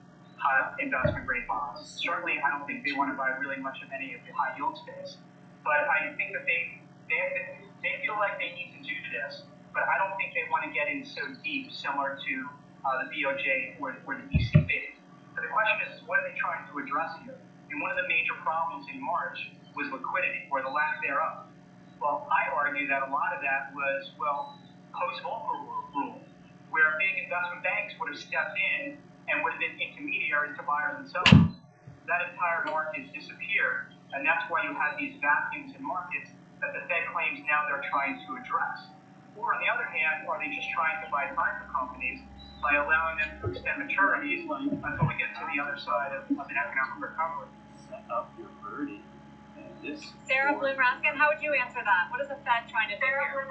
investment-grade bonds. Certainly, I don't think they want to buy really much of any of the high-yield space. But I think that they feel like they need to do this, but I don't think they want to get in so deep, similar to the BOJ or the ECB. But the question is, what are they trying to address here? And one of the major problems in March was liquidity, or the lack thereof. Well, I argue that a lot of that was, post-Volcker rule, where big investment banks would have stepped in and would have been intermediaries to buyers and sellers. That entire market disappeared, and that's why you had these vacuums in markets that the Fed claims now they're trying to address. Or on the other hand, are they just trying to buy time for companies by allowing them to extend maturities until we get to the other side of an economic recovery? Set up your birdie. Sarah Bloom Raskin, how would you answer that? What is the Fed trying to do here?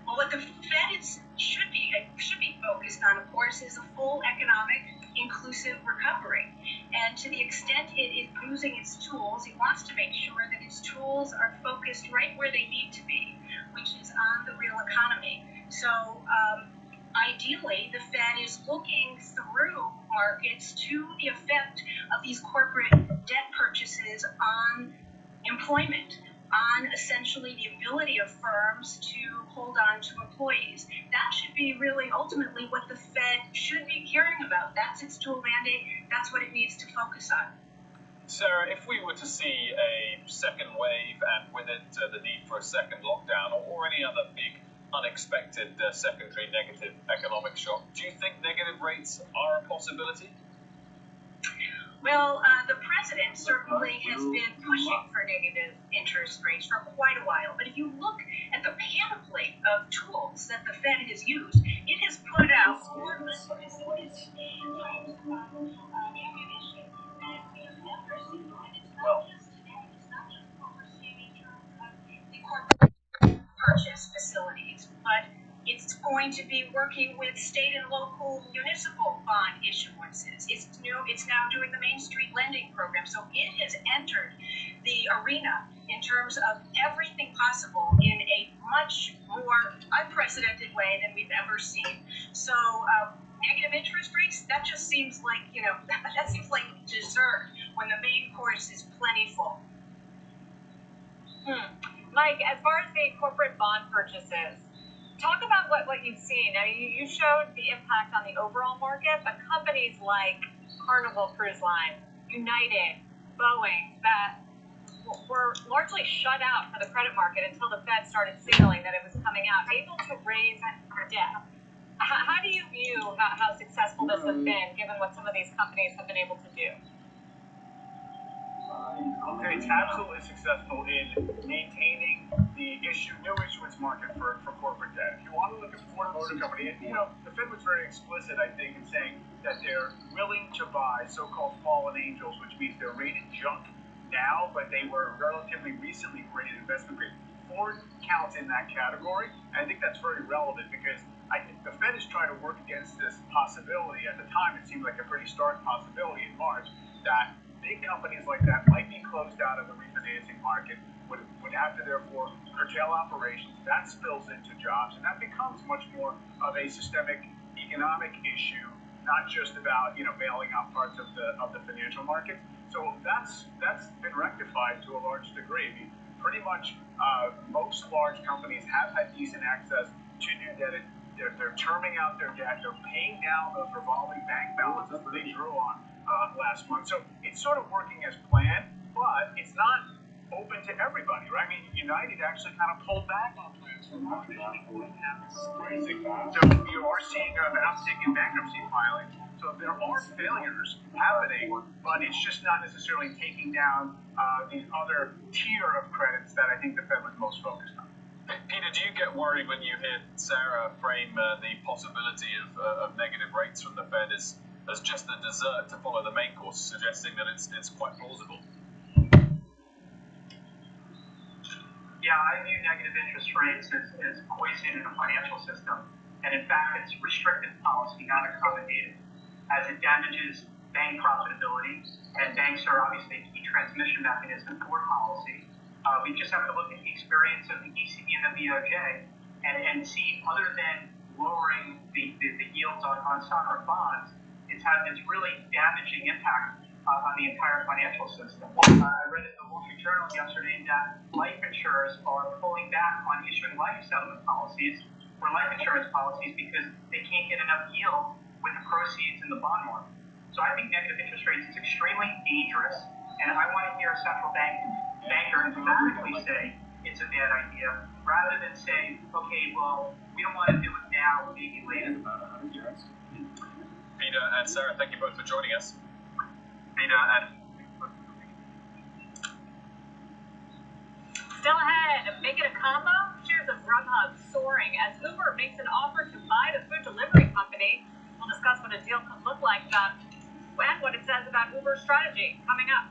Well, what the Fed should be focused on, of course, is a full economic inclusive recovery. And to the extent it is using its tools, it wants to make sure that its tools are focused right where they need to be, which is on the real economy. So ideally, the Fed is looking through markets to the effect of these corporate debt purchases on employment, on essentially the ability of firms to hold on to employees. That should be really ultimately what the Fed should be caring about. That's its tool mandate. That's what it needs to focus on. Sarah, if we were to see a second wave and with it the need for a second lockdown or any other big unexpected secondary negative economic shock, do you think negative rates are a possibility? Well, the president certainly has been pushing for negative interest rates for quite a while. But if you look at the panoply of tools that the Fed has used, it has put out purchase facilities, but it's going to be working with state and local municipal bond issuances. It's now doing the Main Street lending program. So it has entered the arena in terms of everything possible in a much more unprecedented way than we've ever seen. So negative interest rates, that just seems like, that seems like dessert when the main course is plentiful. Mike, as far as the corporate bond purchases, talk about what you've seen. I mean, you showed the impact on the overall market, but companies like Carnival Cruise Line, United, Boeing, that were largely shut out for the credit market until the Fed started signaling that it was coming out, able to raise debt. How do you view how successful this has been, given what some of these companies have been able to do? It's absolutely successful in maintaining the new issuance market for corporate debt. If you want to look at Ford Motor Company, the Fed was very explicit, I think, in saying that they're willing to buy so-called fallen angels, which means they're rated junk now, but they were relatively recently rated investment grade. Ford counts in that category, and I think that's very relevant because I think the Fed is trying to work against this possibility. At the time, it seemed like a pretty stark possibility in March that big companies like that might be closed out of the refinancing market, would have to therefore curtail operations. That spills into jobs, and that becomes much more of a systemic economic issue, not just about bailing out parts of the financial market. So that's been rectified to a large degree. I mean, pretty much most large companies have had decent access to new debt. They're terming out their debt. They're paying down those revolving bank balances that they drew on last month. So it's sort of working as planned, but it's not open to everybody, right? I mean, United actually kind of pulled back on plans for March. So you are seeing an uptick in bankruptcy filings. So there are failures happening, but it's just not necessarily taking down the other tier of credits that I think the Fed was most focused on. Peter, do you get worried when you hear Sarah frame the possibility of negative rates from the Fed as just the dessert to follow the main course, suggesting that it's quite plausible? Yeah, I view negative interest rates as poison in the financial system. And in fact, it's restrictive policy, not accommodative, as it damages bank profitability. And banks are obviously a key transmission mechanism for policy. We just have to look at the experience of the ECB and the BOJ and see, other than lowering the yields on sovereign bonds, it's had this really damaging impact on the entire financial system. I read in the Wall Street Journal yesterday that life insurers are pulling back on issuing life settlement policies for life insurance policies because they can't get enough yield with the proceeds in the bond market. So I think negative interest rates is extremely dangerous, and I want to hear a central banker emphatically say it's a bad idea, rather than say, okay, well, we don't want to do it now, maybe later. Peter and Sarah, thank you both for joining us. Peter and Still ahead, make it a combo. Shares of Grubhub soaring as Uber makes an offer to buy the food delivery company. We'll discuss what a deal could look like and what it says about Uber's strategy coming up.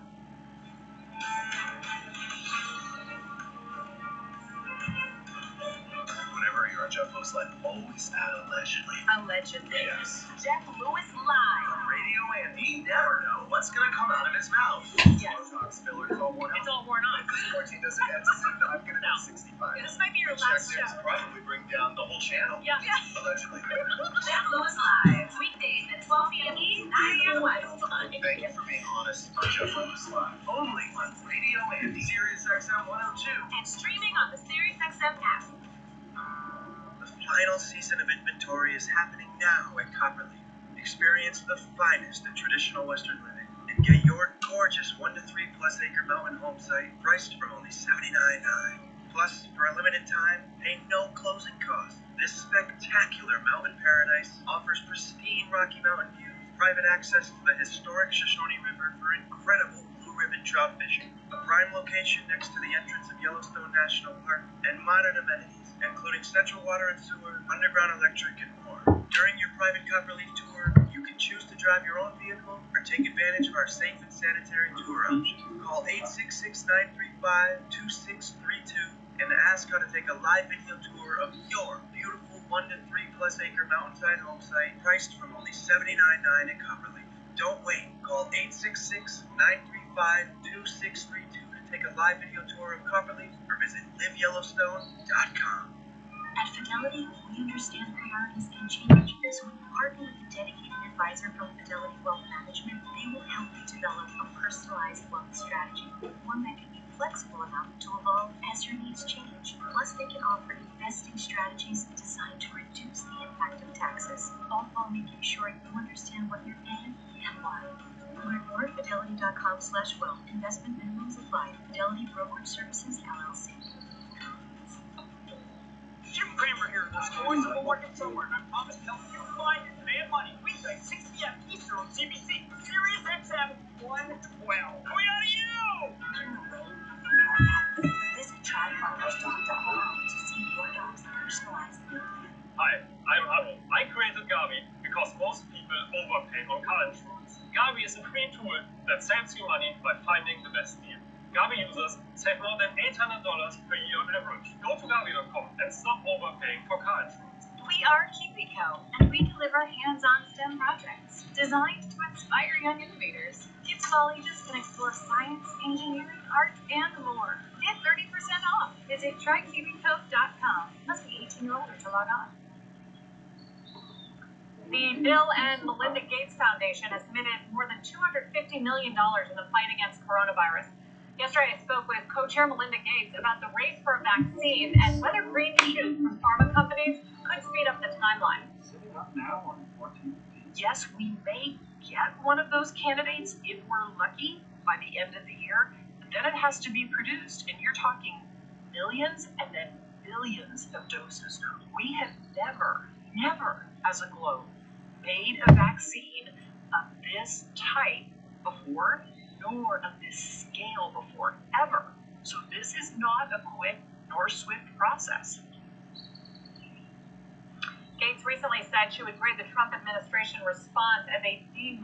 Whenever you're on Jeff Lewis Live, always add allegedly. Allegedly. Yes. Jeff Lewis Live. On Radio Andy, never know what's going to come out of his mouth. Yes. Botox filler, it's all worn out. It's all worn on. If this 14 doesn't end soon, I'm going to be 65. This might be your last show. Probably bring down the whole channel. Yeah. Allegedly. Jeff Lewis Live. Weekdays at 12 p.m. East, 9 a.m. West. Thank you for being honest on Jeff Lewis Live. Only on Radio Andy. Sirius XM 102. And streaming on the SiriusXM app. The final season of inventory is happening now at Copperleaf. Experience the finest in traditional Western living and get your gorgeous 1 to 3 plus acre mountain home site priced from only $79.9. Plus, for a limited time, pay no closing costs. This spectacular mountain paradise offers pristine Rocky Mountain views, private access to the historic Shoshone River for incredible blue ribbon trout fishing, a prime location next to the entrance of Yellowstone National Park, and modern amenities, including central water and sewer, underground electric, and more. During your private Copperleaf tour, you can choose to drive your own vehicle or take advantage of our safe and sanitary tour option. Call 866-935-2632 and ask how to take a live video tour of your beautiful 1 to 3 plus acre mountainside home site priced from only $79.9 at Copperleaf. Don't wait. Call 866-935-2632 to take a live video tour of Copperleaf or visit liveyellowstone.com. At Fidelity, we understand priorities can change, so when you partner with a dedicated advisor from Fidelity Wealth Management, they will help you develop a personalized wealth strategy, one that can be flexible enough to evolve as your needs change. Plus, they can offer investing strategies designed to reduce the impact of taxes, all while making sure you understand what you're paying and why. Learn more at fidelity.com/wealth. Investment minimums apply. Fidelity Brokerage Services, LLC. Jim Cramer here. There's always a bull market somewhere, and I promise to help you find and demand money. Weekday, 6 p.m. Eastern on CBC. Sirius XM 112. We are you! Visit tryfarmers.com to see your dog's personalized meal. Hi, I'm Aro. I created Gavi because most people overpay on car insurance. Gavi is a free tool that saves you money by finding the best deal. Gavi users save more than $800 per year on average. Go to Gavi.com and stop overpaying for car insurance. We are KiwiCo, and we deliver hands-on STEM projects designed to inspire young innovators. Kids of all ages can explore science, engineering, art, and more. Get 30% off. Visit trykiwico.com. Must be 18 or older to log on. The Bill and Melinda Gates Foundation has committed more than $250 million in the fight against coronavirus. Yesterday, I spoke with co-chair Melinda Gates about the race for a vaccine and whether green shoots from pharma companies could speed up the timeline. Sitting up now on 14. Yes, we may get one of those candidates if we're lucky by the end of the year, but then it has to be produced, and you're talking millions and then billions of doses. We have never, as a globe, made a vaccine of this type before, nor of this scale before, ever. So this is not a quick nor swift process. Gates recently said she would grade the Trump administration response as a D-.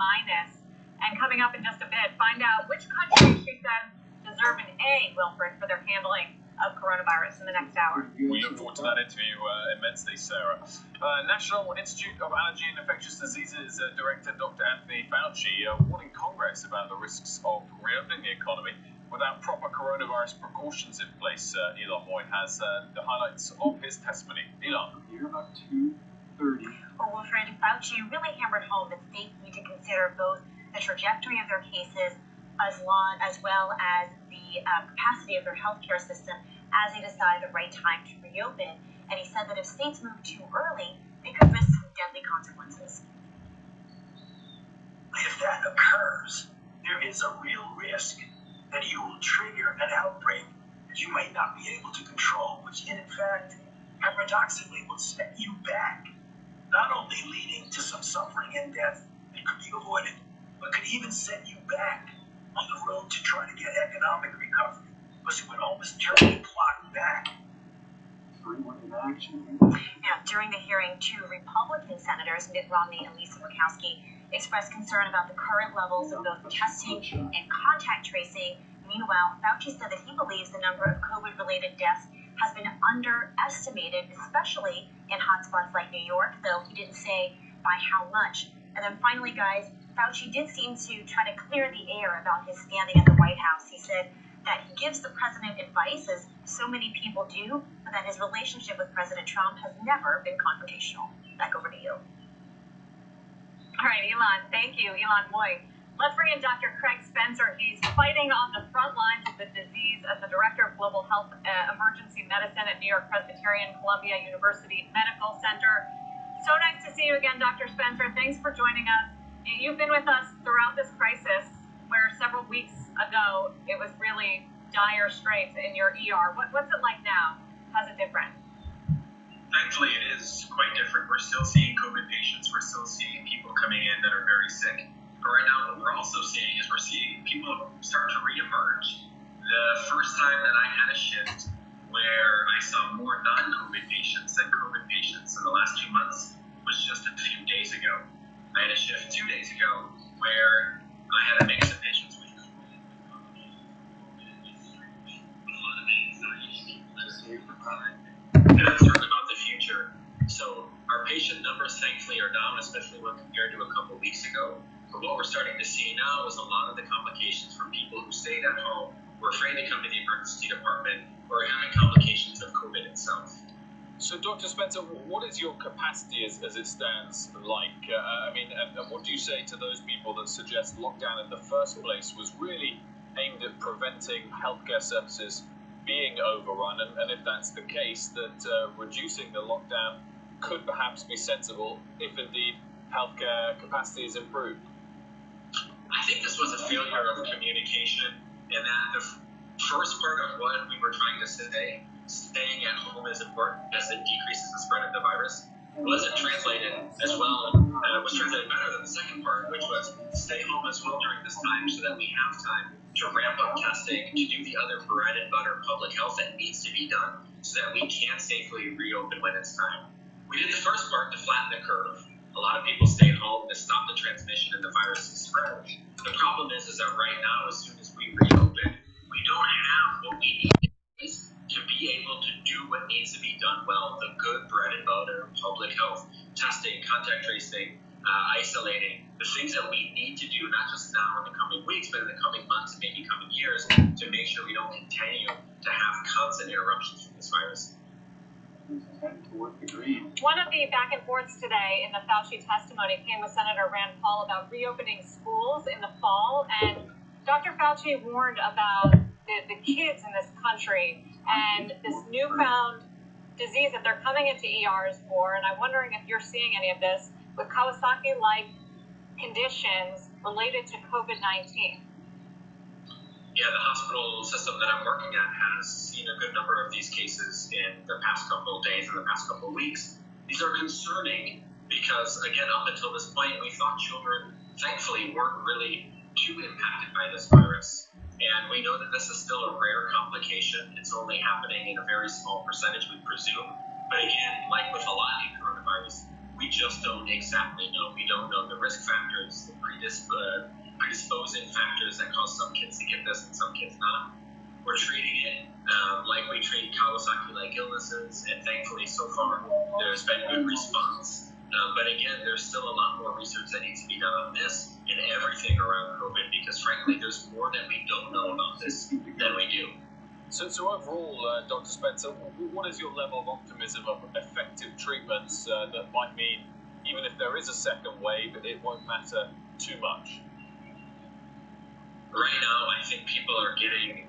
And coming up in just a bit, find out which countries she said deserve an A, Wilfred, for their handling of coronavirus in the next hour. We look forward to that interview immensely, Sarah. National Institute of Allergy and Infectious Diseases Director Dr. Anthony Fauci warning Congress about the risks of reopening the economy without proper coronavirus precautions in place. Elon Moy has the highlights of his testimony. Elon. Here about 2:30. Well, Wilfred, Fauci really hammered home that states need to consider both the trajectory of their cases as well as the capacity of their healthcare system as they decide the right time to reopen. And he said that if states move too early, they could risk some deadly consequences. If that occurs, there is a real risk that you will trigger an outbreak that you might not be able to control, which in fact, paradoxically, will set you back, not only leading to some suffering and death that could be avoided, but could even set you back on the road to trying to get economic recovery, because it would almost turn the clock back. Now, during the hearing, two Republican senators, Mitt Romney and Lisa Murkowski, expressed concern about the current levels of both testing and contact tracing. Meanwhile, Fauci said that he believes the number of COVID-related deaths has been underestimated, especially in hotspots like New York, though he didn't say by how much. And then finally, guys, Fauci did seem to try to clear the air about his standing at the White House. He said that he gives the president advice, as so many people do, but that his relationship with President Trump has never been confrontational. Back over to you. All right, Elon, thank you. Elon Moy. Let's bring in Dr. Craig Spencer. He's fighting on the front lines of the disease as the Director of Global Health Emergency Medicine at New York Presbyterian Columbia University Medical Center. So nice to see you again, Dr. Spencer. Thanks for joining us. You've been with us throughout this crisis, where several weeks ago it was really dire straits in your ER. What's it like now? How's it different? Thankfully, it is quite different. We're still seeing COVID patients. We're still seeing people coming in that are very sick. But right now, what we're also seeing is we're seeing people start to reemerge. The first time that I had a shift where I saw more non-COVID patients than COVID patients in the last 2 months was just a few days ago. I had a shift 2 days ago where I had a mix of patients with COVID, a lot of anxiety, concern about the future. So our patient numbers thankfully are down, especially when compared to a couple weeks ago. But what we're starting to see now is a lot of the complications from people who stayed at home, were afraid to come to the emergency department, or having complications of COVID itself. So, Dr. Spencer, what is your capacity as it stands like? And what do you say to those people that suggest lockdown in the first place was really aimed at preventing healthcare services being overrun? And if that's the case, that reducing the lockdown could perhaps be sensible if indeed healthcare capacity is improved? I think this was a failure of communication, in that the first part of what we were trying to say, staying at home is important because it decreases the spread of the virus, wasn't translated as well, was translated better than the second part, which was stay home as well during this time so that we have time to ramp up testing, to do the other bread and butter public health that needs to be done so that we can safely reopen when it's time. We did the first part to flatten the curve. A lot of people stayed home to stop the transmission and the virus spread. The problem is that right now, as soon as we reopen, we don't have what we need to be able to do what needs to be done well, the good bread and butter, public health, testing, contact tracing, isolating, the things that we need to do, not just now in the coming weeks, but in the coming months and maybe coming years, to make sure we don't continue to have constant interruptions from this virus. One of the back and forths today in the Fauci testimony came with Senator Rand Paul about reopening schools in the fall, and Dr. Fauci warned about the kids in this country and this newfound disease that they're coming into ERs for, and I'm wondering if you're seeing any of this with Kawasaki-like conditions related to COVID-19. Yeah, the hospital system that I'm working at has seen a good number of these cases in the past couple of days and the past couple of weeks. These are concerning because, again, up until this point, we thought children, thankfully, weren't really too impacted by this virus. And we know that this is still a rare complication. It's only happening in a very small percentage, we presume. But again, like with a lot in coronavirus, we just don't exactly know. We don't know the risk factors, the predisposing factors that cause some kids to get this and some kids not. We're treating it like we treat Kawasaki-like illnesses, and thankfully so far there's been good response. But again, there's still a lot more research that needs to be done on this and everything around COVID, because frankly there's more that we don't know about this than we do. So overall, Dr. Spencer, what is your level of optimism of effective treatments that might mean, even if there is a second wave, it won't matter too much? Right now, I think people are getting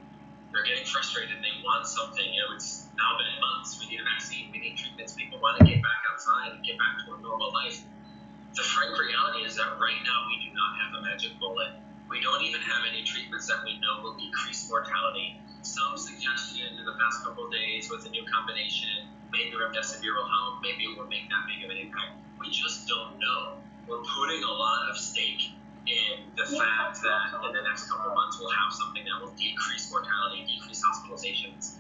frustrated. They want something. It's now been months. We need a vaccine. We need treatments. People want to get back outside and get back to a normal life. The frank reality is that right now we do not have a magic bullet. We don't even have any treatments that we know will decrease mortality. Some suggestion in the past couple of days with a new combination, maybe remdesivir will help, maybe it will make that big of an impact. We just don't know. We're putting a lot of stake in the fact that in the next couple of months we'll have something that will decrease mortality, decrease hospitalizations,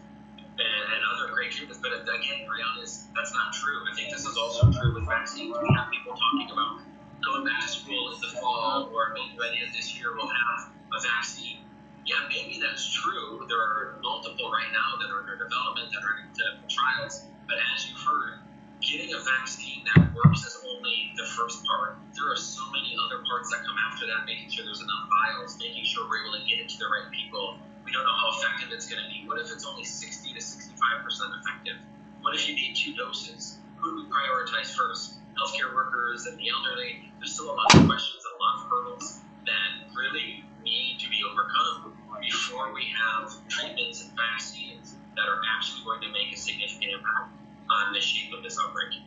and other great treatments. But again, the reality is that's not true. I think this is also true with vaccines. We have people talking about going back to school in the fall, or maybe by the end of this year we'll have a vaccine. Yeah, maybe that's true. There are multiple right now that are under development, that are in clinical trials. But as you've heard, getting a vaccine that works is only the first part. There are so many other parts that come after that, making sure there's enough vials, making sure we're able to get it to the right people. We don't know how effective it's going to be. What if it's only 60 to 65% effective? What if you need 2 doses? Who do we prioritize first? Healthcare workers and the elderly? There's still a lot of questions and a lot of hurdles that really need to be overcome before we have treatments and vaccines that are actually going to make a significant impact on the shape of this outbreak.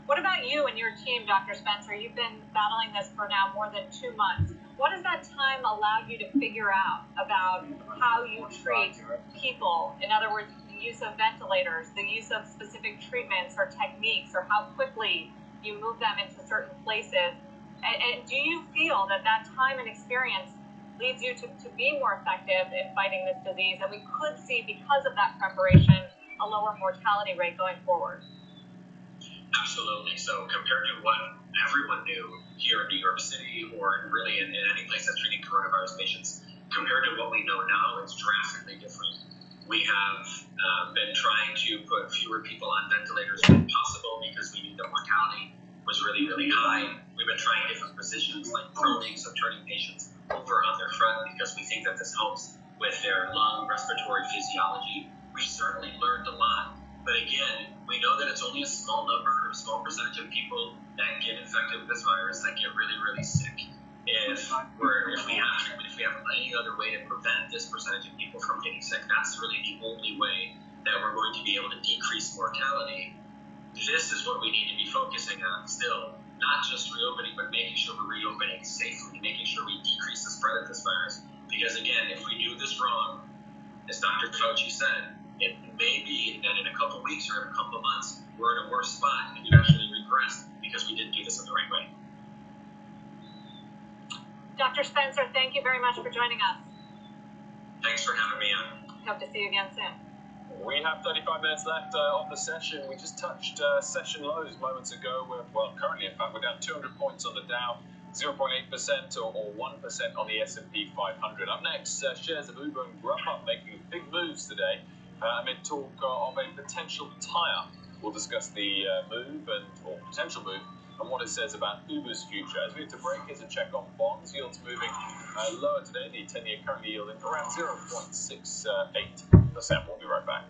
What about you and your team, Dr. Spencer? You've been battling this for now more than 2 months. What has that time allowed you to figure out about how you treat people? In other words, the use of ventilators, the use of specific treatments or techniques, or how quickly you move them into certain places. And do you feel that that time and experience leads you to be more effective in fighting this disease? And we could see, because of that preparation, a lower mortality rate going forward. Absolutely. So compared to what everyone knew here in New York City, or really in any place that's treating coronavirus patients, compared to what we know now, it's drastically different. We have been trying to put fewer people on ventilators when possible because we knew the mortality was really, really high. We've been trying different positions like proning, so turning patients over on their front because we think that this helps with their lung respiratory physiology. We've certainly learned a lot. But again, we know that it's only a small number, or a small percentage of people that get infected with this virus that get really, really sick. If we have treatment, if we have any other way to prevent this percentage of people from getting sick, that's really the only way that we're going to be able to decrease mortality. This is what we need to be focusing on still, not just reopening, but making sure we're reopening safely, making sure we decrease the spread of this virus. Because again, if we do this wrong, as Dr. Fauci said, it may be that in a couple weeks or in a couple of months, we're in a worse spot and we've actually regressed because we didn't do this in the right way. Dr. Spencer, thank you very much for joining us. Thanks for having me on. Hope to see you again soon. We have 35 minutes left of the session. We just touched session lows moments ago. Currently, in fact, we're down 200 points on the Dow, 0.8% or 1% on the S&P 500. Up next, shares of Uber and Grubhub making big moves today amid talk of a potential tie-up. We'll discuss the or potential move and what it says about Uber's future. As we hit to break, here's a check on bonds. Yields moving lower today. The 10-year currently yielding around 0.68%. We'll be right back.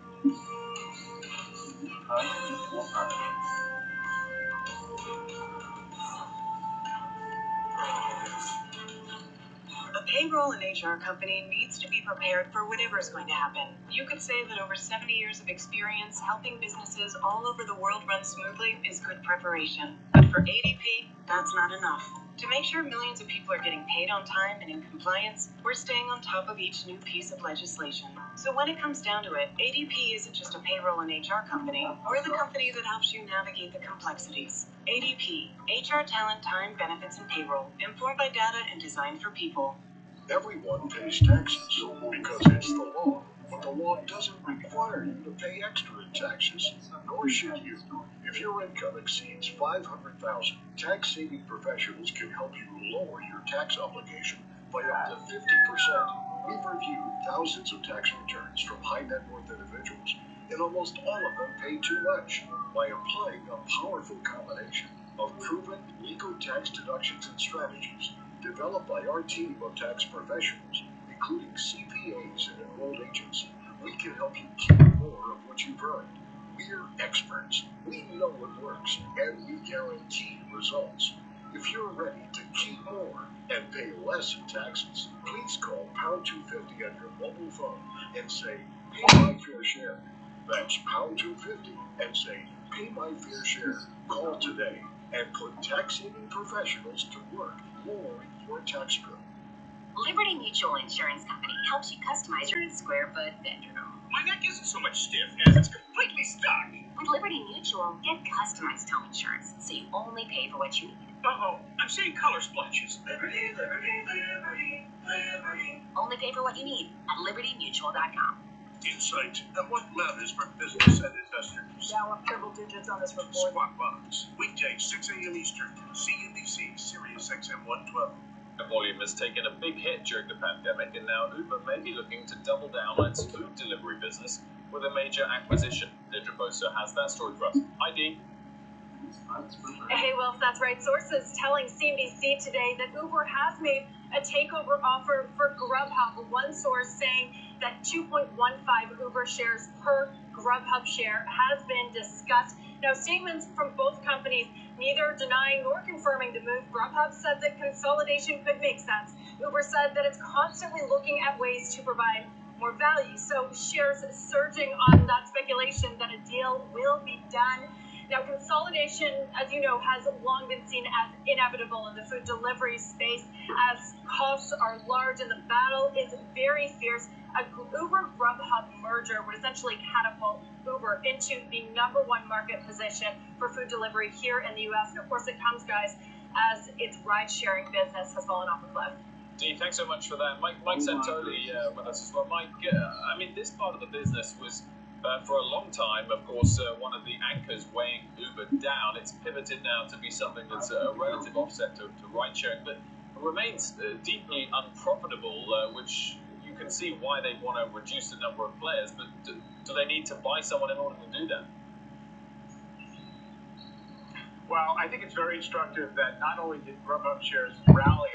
A payroll and HR company needs to be prepared for whatever is going to happen. You could say that over 70 years of experience helping businesses all over the world run smoothly is good preparation. But for ADP, that's not enough. To make sure millions of people are getting paid on time and in compliance, we're staying on top of each new piece of legislation. So when it comes down to it, ADP isn't just a payroll and HR company. We're the company that helps you navigate the complexities. ADP, HR talent, time, benefits, and payroll, informed by data and designed for people. Everyone pays taxes because it's the law, but the law doesn't require you to pay extra in taxes, nor should you. If your income exceeds $500,000, tax-saving professionals can help you lower your tax obligation by up to 50%. We've reviewed thousands of tax returns from high net worth individuals, and almost all of them pay too much. By applying a powerful combination of proven legal tax deductions and strategies developed by our team of tax professionals, including CPAs and enrolled agents, we can help you keep more of what you've earned. We're experts. We know it works, and we guarantee results. If you're ready to keep more and pay less in taxes, please call pound 250 on your mobile phone and say, "Pay my fair share." That's pound 250 and say, "Pay my fair share." Call today. and put tax-saving professionals to work lowering your tax bill. Liberty Mutual Insurance Company helps you customize your square foot bedroom. My neck isn't so much stiff as it's completely stuck. With Liberty Mutual, get customized home insurance so you only pay for what you need. Uh-oh, I'm seeing color splotches. Liberty, Liberty, Liberty, Liberty. Only pay for what you need at libertymutual.com. Insight and what matters for business and investors. Down up triple digits on this report. Squawk Box, weekdays 6 a.m. Eastern, CNBC, Sirius XM 112. The volume has taken a big hit during the pandemic, and now Uber may be looking to double down on its food delivery business with a major acquisition. Deirdre Bosa has that story for us. Hi, Dee. Hey, Wilf, that's right. Sources telling CNBC today that Uber has made a takeover offer for Grubhub. One source saying that 2.15 Uber shares per Grubhub share has been discussed. Now, statements from both companies neither denying nor confirming the move. Grubhub said that consolidation could make sense. Uber said that it's constantly looking at ways to provide more value. So shares surging on that speculation that a deal will be done. Now, consolidation, as you know, has long been seen as inevitable in the food delivery space as costs are large and the battle is very fierce. A Uber-Grubhub merger would essentially catapult Uber into the #1 market position for food delivery here in the U.S. And of course, it comes, guys, as its ride-sharing business has fallen off a cliff. Dee, thanks so much for that. Mike Santoli with us as well. Mike, I mean, this part of the business was, for a long time, of course, one of the anchors weighing Uber down. It's pivoted now to be something that's a relative offset to ride-sharing, but remains deeply unprofitable, which you can see why they want to reduce the number of players, but do they need to buy someone in order to do that? Well, I think it's very instructive that not only did Grubhub shares rally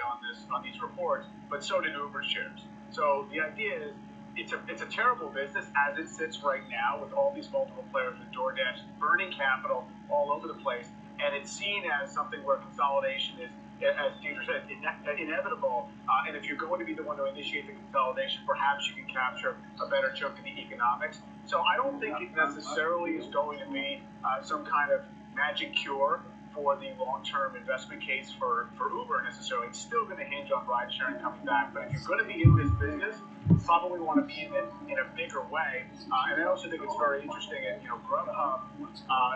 on these reports, but so did Uber shares. So the idea is it's a terrible business as it sits right now with all these multiple players with DoorDash burning capital all over the place, and it's seen as something where consolidation is, as Deirdre said, inevitable. And if you're going to be the one to initiate the consolidation, perhaps you can capture a better chunk of the economics. So I don't think it necessarily is going to be some kind of magic cure for the long-term investment case for Uber necessarily. It's still going to hinge on ride-sharing coming back. But if you're going to be in this business, you probably want to be in it in a bigger way. And I also think it's very interesting. And Grubhub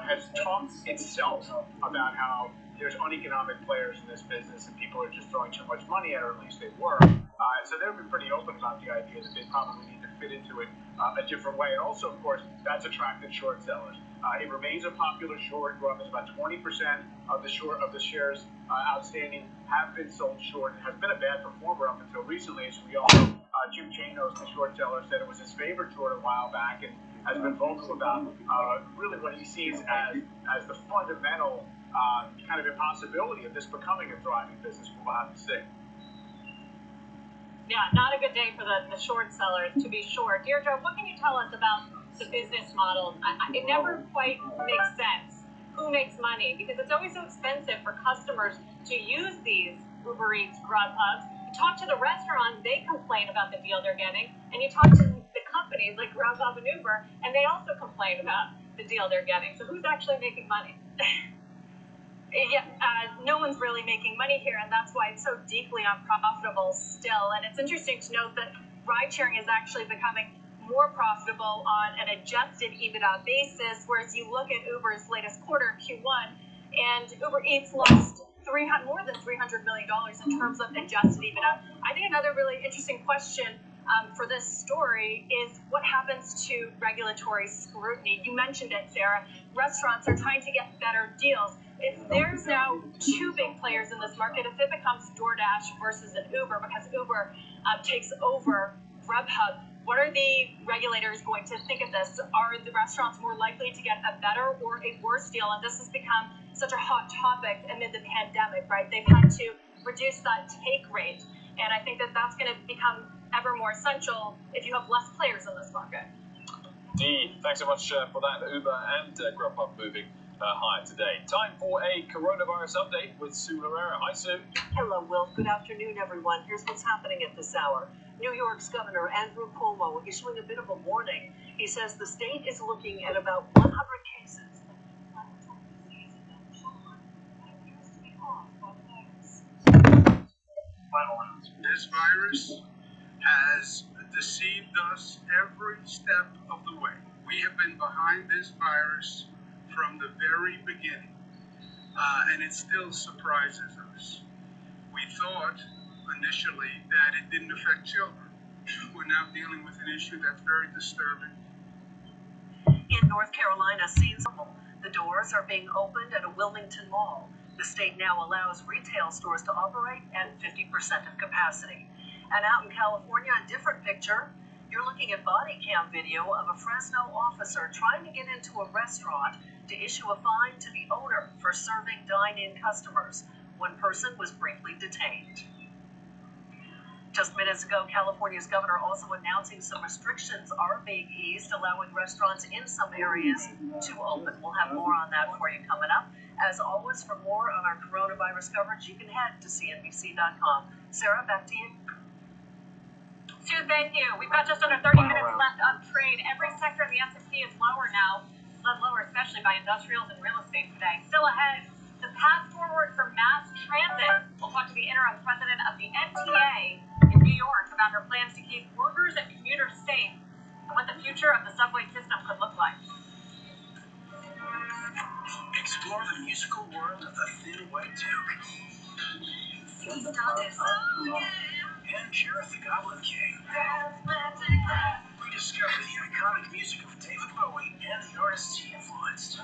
has talked itself about how there's uneconomic players in this business and people are just throwing too much money at it, or at least they were. So they've been pretty open about the idea that they probably need to fit into it a different way. And also, of course, that's attracted short sellers. It remains a popular short. Grubhub is about 20% of the shares outstanding have been sold short. It has been a bad performer up until recently, as we all know. Jim Chanos, the short seller, said it was his favorite short a while back and has been vocal about really what he sees as the fundamental kind of impossibility of this becoming a thriving business. We'll have to see. Yeah, not a good day for the short sellers, to be sure. Deirdre, what can you tell us about the business model? It never quite makes sense. Who makes money? Because it's always so expensive for customers to use these Uber Eats, Grubhubs. You talk to the restaurants, they complain about the deal they're getting. And you talk to the companies like Grubhub and Uber, and they also complain about the deal they're getting. So who's actually making money? No one's really making money here, and that's why it's so deeply unprofitable still. And it's interesting to note that ride-sharing is actually becoming more profitable on an adjusted EBITDA basis, whereas you look at Uber's latest quarter, Q1, and Uber Eats lost more than $300 million in terms of adjusted EBITDA. I think another really interesting question for this story is what happens to regulatory scrutiny. You mentioned it, Sarah. Restaurants are trying to get better deals. If there's now two big players in this market, if it becomes DoorDash versus an Uber, because Uber takes over Grubhub, what are the regulators going to think of this? Are the restaurants more likely to get a better or a worse deal? And this has become such a hot topic amid the pandemic, right? They've had to reduce that take rate. And I think that that's going to become ever more essential if you have less players in this market. Dee, thanks so much for that. Uber and Grubhub moving higher today. Time for a coronavirus update with Sue Herrera. Hi, Sue. Hello, Will. Good afternoon, everyone. Here's what's happening at this hour. New York's Governor Andrew Cuomo issuing a bit of a warning. He says the state is looking at about 100 cases. final rounds. This virus has deceived us every step of the way. We have been behind this virus from the very beginning, and it still surprises us. We thought initially that it didn't affect children. We're now dealing with an issue that's very disturbing. In North Carolina, scenes the doors are being opened at a Wilmington mall. The state now allows retail stores to operate at 50% of capacity. And out in California, a different picture. You're looking at body cam video of a Fresno officer trying to get into a restaurant to issue a fine to the owner for serving dine-in customers. One person was briefly detained. Just minutes ago, California's governor also announcing some restrictions are being eased, allowing restaurants in some areas to open. We'll have more on that for you coming up. As always, for more on our coronavirus coverage, you can head to CNBC.com. Sarah, back to you. Sue, thank you. We've got just under 30 minutes left of trade. Every sector in the S&P is lower now, led lower especially by industrials and real estate today. Still ahead, the path forward for mass transit. We'll talk to the interim president of the MTA in New York about her plans to keep workers and commuters safe and what the future of the subway system could look like. Explore the musical world of the Thin White Duke. See Stardust. And Jareth the Goblin King. Rediscover the iconic music of David Bowie and the artists he influenced.